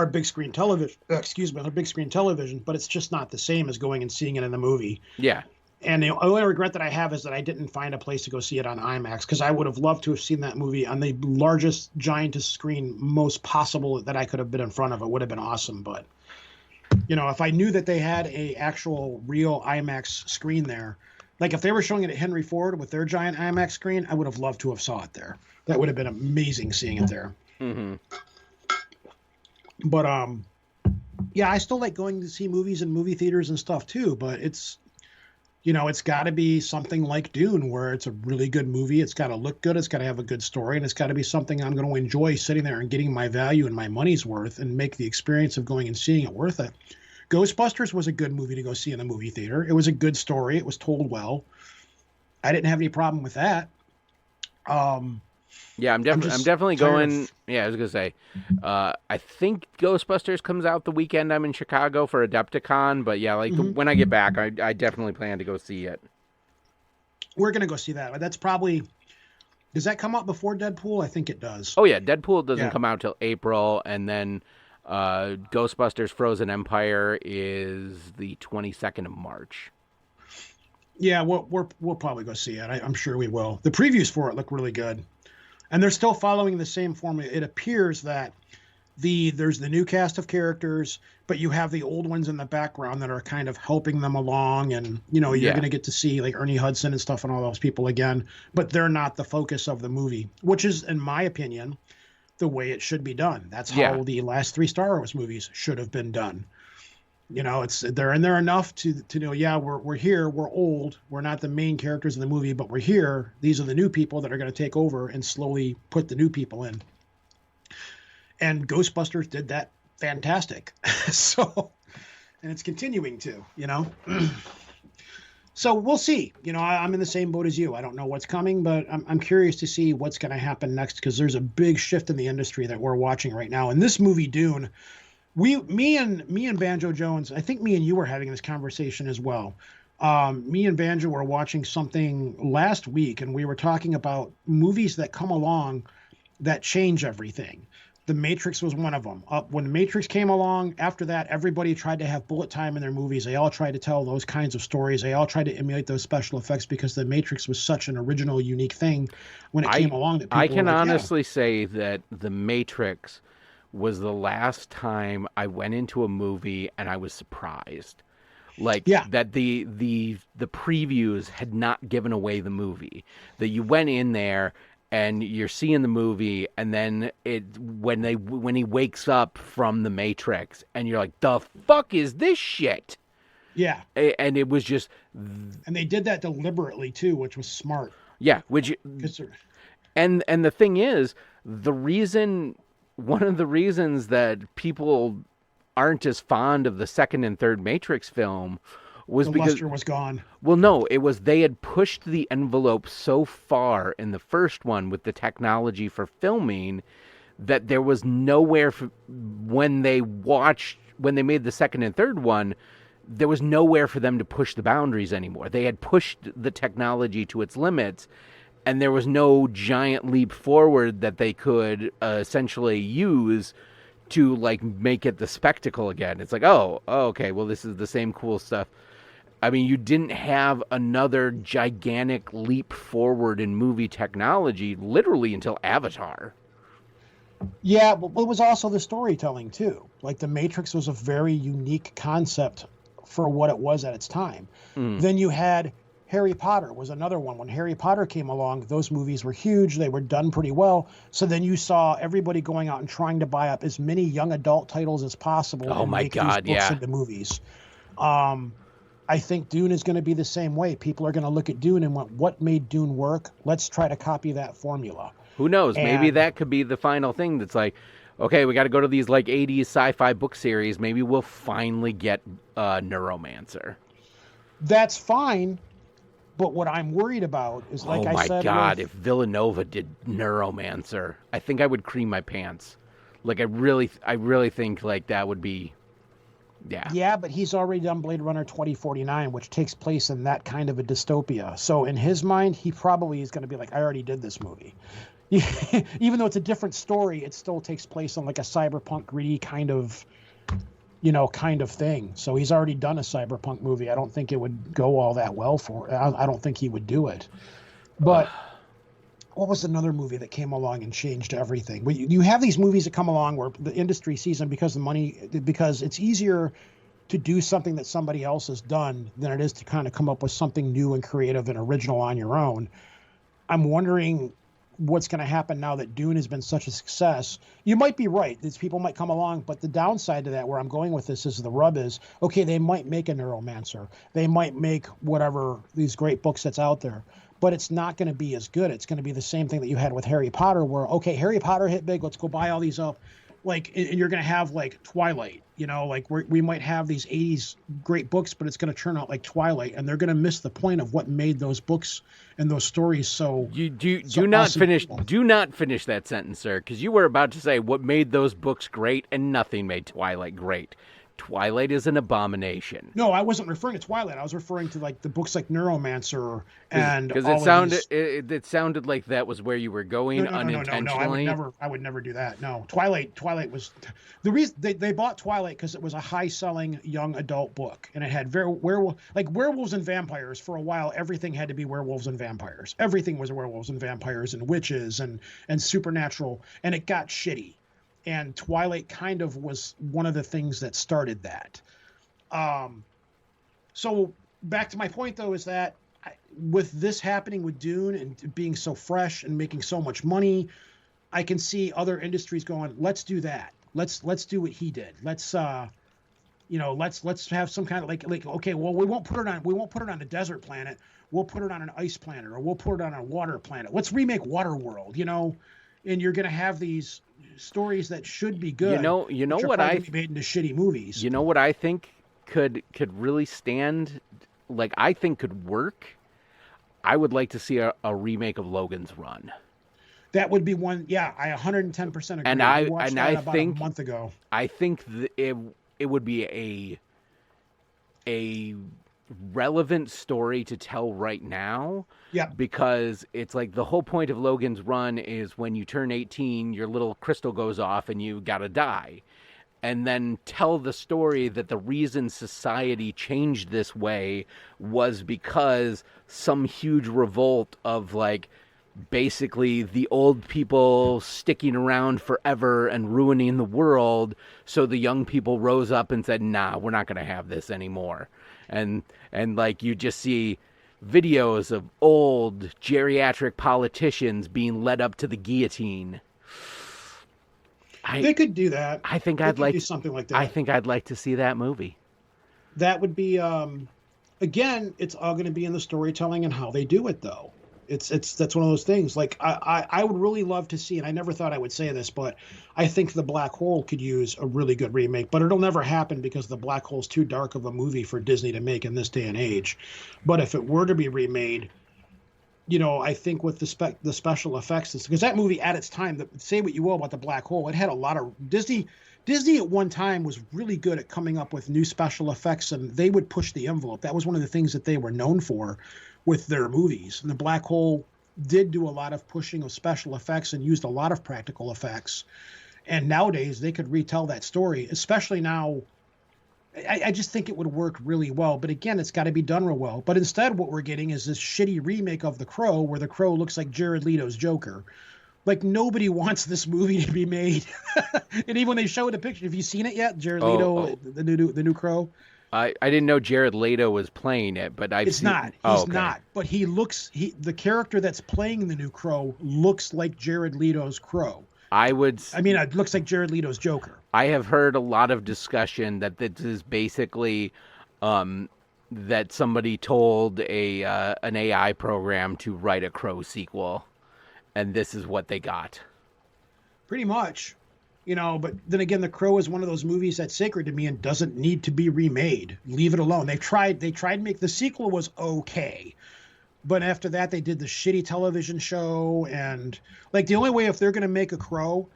big screen television. Excuse me, our big screen television. But it's just not the same as going and seeing it in the movie. Yeah. And the only regret that I have is that I didn't find a place to go see it on IMAX, because I would have loved to have seen that movie on the largest, giantest screen most possible that I could have been in front of. It would have been awesome. But if I knew that they had a actual real IMAX screen there, like if they were showing it at Henry Ford with their giant IMAX screen, I would have loved to have saw it there. That would have been amazing seeing it there. Mm-hmm. But yeah, I still like going to see movies in movie theaters and stuff too. But it's got to be something like Dune, where it's a really good movie. It's got to look good. It's got to have a good story, and it's got to be something I'm going to enjoy sitting there and getting my value and my money's worth, and make the experience of going and seeing it worth it. Ghostbusters was a good movie to go see in the movie theater. It was a good story. It was told well. I didn't have any problem with that. Yeah, I'm definitely going. Yeah, I was gonna say, I think Ghostbusters comes out the weekend I'm in Chicago for Adepticon. But yeah, like when I get back, I definitely plan to go see it. We're gonna go see that. That's probably. Does that come out before Deadpool? I think it does. Oh yeah, Deadpool doesn't come out till April, and then Ghostbusters: Frozen Empire is the 22nd of March. Yeah, we'll probably go see it. I'm sure we will. The previews for it look really good, and they're still following the same formula. It appears that there's the new cast of characters, but you have the old ones in the background that are kind of helping them along, and you're going to get to see like Ernie Hudson and stuff and all those people again, but they're not the focus of the movie, which is, in my opinion, the way it should be done. That's how the last 3 Star Wars movies should have been done. They're in there enough to know, yeah, we're here, we're old, we're not the main characters in the movie, but we're here. These are the new people that are going to take over and slowly put the new people in. And Ghostbusters did that fantastic. And it's continuing to, So we'll see. I'm in the same boat as you. I don't know what's coming, but I'm curious to see what's going to happen next, because there's a big shift in the industry that we're watching right now. And this movie, Dune, me and Banjo Jones, I think me and you were having this conversation as well. Me and Banjo were watching something last week, and we were talking about movies that come along that change everything. The Matrix was one of them. When The Matrix came along, after that, everybody tried to have bullet time in their movies. They all tried to tell those kinds of stories. They all tried to emulate those special effects, because The Matrix was such an original, unique thing when it came along. That people I can were like, honestly say that The Matrix was the last time I went into a movie and I was surprised. Like that the previews had not given away the movie. That you went in there and you're seeing the movie, and then when he wakes up from the Matrix, and you're like, the fuck is this shit? Yeah. And it was just, and they did that deliberately too, which was smart. Yeah, and the thing is, one of the reasons that people aren't as fond of the second and third Matrix film was the because luster was gone. Well, no, it was they had pushed the envelope so far in the first one with the technology for filming that there was nowhere when they made the second and third one, there was nowhere for them to push the boundaries anymore. They had pushed the technology to its limits, and there was no giant leap forward that they could essentially use to like make it the spectacle again. It's like, oh, okay, well, this is the same cool stuff. I mean, you didn't have another gigantic leap forward in movie technology literally until Avatar. Yeah, but it was also the storytelling too. Like The Matrix was a very unique concept for what it was at its time. Then you had Harry Potter was another one. When Harry Potter came along, those movies were huge. They were done pretty well. So then you saw everybody going out and trying to buy up as many young adult titles as possible Oh and my make these God, books yeah. into movies. Um, I think Dune is going to be the same way. People are going to look at Dune and want, what made Dune work? Let's try to copy that formula. Who knows? Maybe And that could be the final thing that's like, okay, we got to go to these like 80s sci-fi book series. Maybe we'll finally get Neuromancer. that's fine. But what I'm worried about is, Oh like I my said, God, with if Villanova did Neuromancer, I think I would cream my pants. Like I really think like that would be, yeah. yeah, but he's already done Blade Runner 2049, which takes place in that kind of a dystopia. So in his mind, he probably is going to be like, I already did this movie. Even though it's a different story, it still takes place on like a cyberpunk gritty kind of, kind of thing. So he's already done a cyberpunk movie. I don't think it would go all that well for. I don't think he would do it. But what was another movie that came along and changed everything? You have these movies that come along where the industry sees them because the money, because it's easier to do something that somebody else has done than it is to kind of come up with something new and creative and original on your own. I'm wondering what's going to happen now that Dune has been such a success. You might be right. These people might come along, but the downside to that, where I'm going with this, is the rub is, okay, they might make a Neuromancer. They might make whatever, these great books that's out there, but it's not going to be as good. It's going to be the same thing that you had with Harry Potter, where, okay, Harry Potter hit big. Let's go buy all these up. Like, and you're going to have like Twilight, like we might have these 80s great books, but it's going to turn out like Twilight, and they're going to miss the point of what made those books and those stories so. Do not awesome. finish that sentence, sir, because you were about to say what made those books great, and nothing made Twilight great. Twilight is an abomination. No, I wasn't referring to Twilight. I was referring to like the books like Neuromancer and because it sounded like that was where you were going unintentionally. No. I would never do that. No, Twilight was the reason they bought Twilight because it was a high-selling young adult book, and it had werewolves and vampires. For a while, everything had to be werewolves and vampires. Everything was werewolves and vampires and witches and supernatural, and it got shitty. And Twilight kind of was one of the things that started that. So back to my point, though, is that with this happening with Dune and being so fresh and making so much money, I can see other industries going, let's do that. Let's do what he did. Let's have some kind of like okay, well, we won't put it on a desert planet. We'll put it on an ice planet, or we'll put it on a water planet. Let's remake Waterworld, and you're going to have these stories that should be good. You know what I made into shitty movies. You know what I think could really stand, like I think could work. I would like to see a remake of Logan's Run. That would be one. Yeah, I 110% agree. And I think a month ago. I think it would be a relevant story to tell right now. Yeah. Because it's like the whole point of Logan's Run is when you turn 18, your little crystal goes off and you gotta die. And then tell the story that the reason society changed this way was because some huge revolt of like basically the old people sticking around forever and ruining the world. So the young people rose up and said, nah, we're not going to have this anymore. And like you just see videos of old geriatric politicians being led up to the guillotine. They could do that. I think I'd like to do something like that. I think I'd like to see that movie. That would be again, it's all going to be in the storytelling and how they do it, though. That's one of those things. Like I would really love to see, and I never thought I would say this, but I think The Black Hole could use a really good remake, but it'll never happen because The Black Hole's too dark of a movie for Disney to make in this day and age. But if it were to be remade, I think with the special effects, because that movie at its time, say what you will about The Black Hole, it had a lot of Disney at one time was really good at coming up with new special effects, and they would push the envelope. That was one of the things that they were known for with their movies. And The Black Hole did do a lot of pushing of special effects and used a lot of practical effects. And nowadays they could retell that story, especially now. I just think it would work really well. But again, it's got to be done real well. But instead what we're getting is this shitty remake of The Crow where The Crow looks like Jared Leto's Joker. Like, nobody wants this movie to be made. And even when they showed a picture, have you seen it yet? Jared Leto, the new Crow. I didn't know Jared Leto was playing it, but I've It's seen. not. Oh, He's okay. not. But the character that's playing the new Crow looks like Jared Leto's Crow. I would. I mean, it looks like Jared Leto's Joker. I have heard a lot of discussion that this is basically that somebody told an AI program to write a Crow sequel, and this is what they got. Pretty much. But then again, The Crow is one of those movies that's sacred to me and doesn't need to be remade. Leave it alone. They tried to make the sequel was okay. But after that, they did the shitty television show. And like the only way if they're going to make a Crow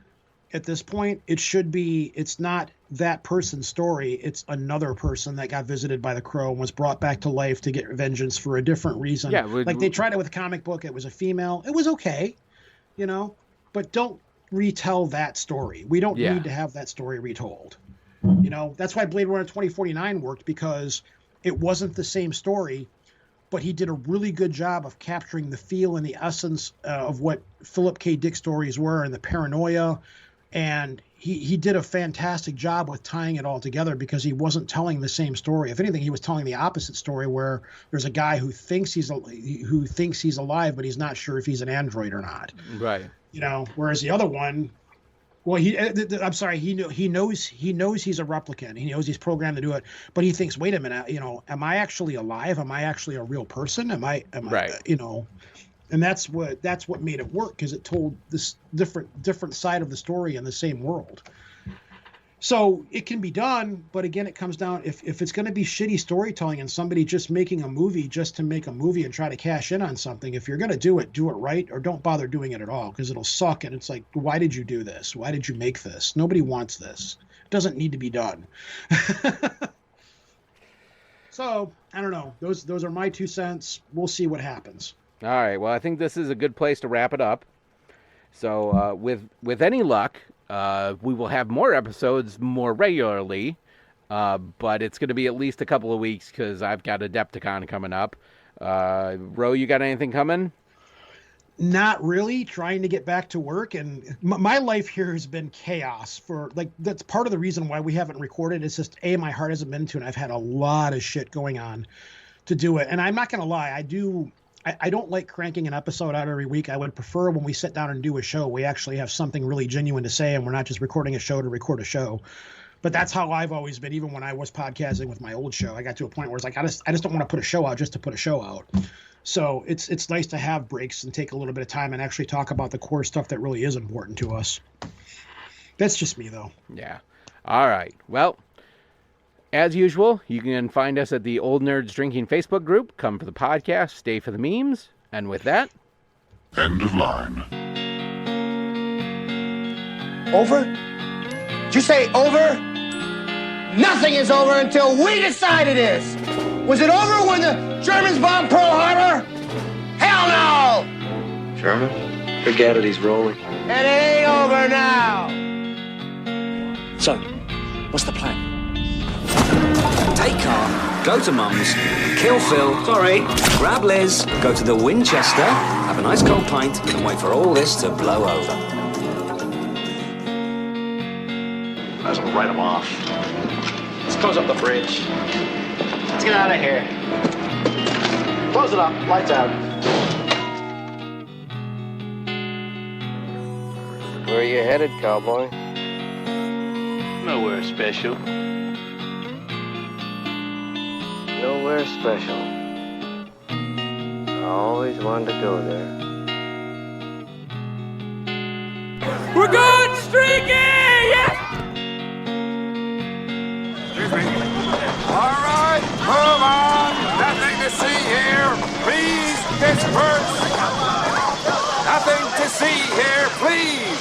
at this point, it's not that person's story. It's another person that got visited by the Crow and was brought back to life to get vengeance for a different reason. Yeah, like they tried it with a comic book. It was a female. It was okay, but don't retell that story. We don't need to have that story retold. That's why Blade Runner 2049 worked, because it wasn't the same story, but he did a really good job of capturing the feel and the essence of what Philip K. Dick stories were and the paranoia. And he did a fantastic job with tying it all together, because he wasn't telling the same story. If anything, he was telling the opposite story, where there's a guy who thinks he's alive, but he's not sure if he's an android or not. Right. Whereas the other one, well, he knows he's a replicant. He knows he's programmed to do it, but he thinks, wait a minute, am I actually alive? Am I actually a real person? Am I, right. And that's what made it work, because it told this different side of the story in the same world. So it can be done, but again, it comes down, if it's going to be shitty storytelling and somebody just making a movie just to make a movie and try to cash in on something, if you're going to do it right, or don't bother doing it at all, because it'll suck. And it's like, why did you do this? Why did you make this? Nobody wants this. It doesn't need to be done. So I don't know. Those are my 2 cents. We'll see what happens. All right. Well, I think this is a good place to wrap it up. So with any luck, we will have more episodes more regularly, but it's going to be at least a couple of weeks, because I've got Adepticon coming up. Ro, you got anything coming? Not really. Trying to get back to work, and my life here has been chaos. That's part of the reason why we haven't recorded. It's just my heart hasn't been to, and I've had a lot of shit going on to do it. And I'm not going to lie, I don't like cranking an episode out every week. I would prefer when we sit down and do a show, we actually have something really genuine to say, and we're not just recording a show to record a show. But that's how I've always been. Even when I was podcasting with my old show, I got to a point where it's like, I just don't want to put a show out just to put a show out. So it's nice to have breaks and take a little bit of time and actually talk about the core stuff that really is important to us. That's just me, though. Yeah. All right. Well, as usual, you can find us at the Old Nerds Drinking Facebook group. Come for the podcast, stay for the memes. And with that, end of line. Over? Did you say over? Nothing is over until we decide it is. Was it over when the Germans bombed Pearl Harbor? Hell no! German? Forget it, he's rolling. And it ain't over now. So, what's the plan? Take car, go to Mum's, kill Phil, sorry, grab Liz, go to the Winchester, have a nice cold pint, and wait for all this to blow over. Might as well write him off. Let's close up the bridge. Let's get out of here. Close it up. Lights out. Where are you headed, cowboy? Nowhere special. Nowhere special. I always wanted to go there. We're going streaking! Yes! Excuse me. All right, move on. Nothing to see here. Please disperse. Nothing to see here, please.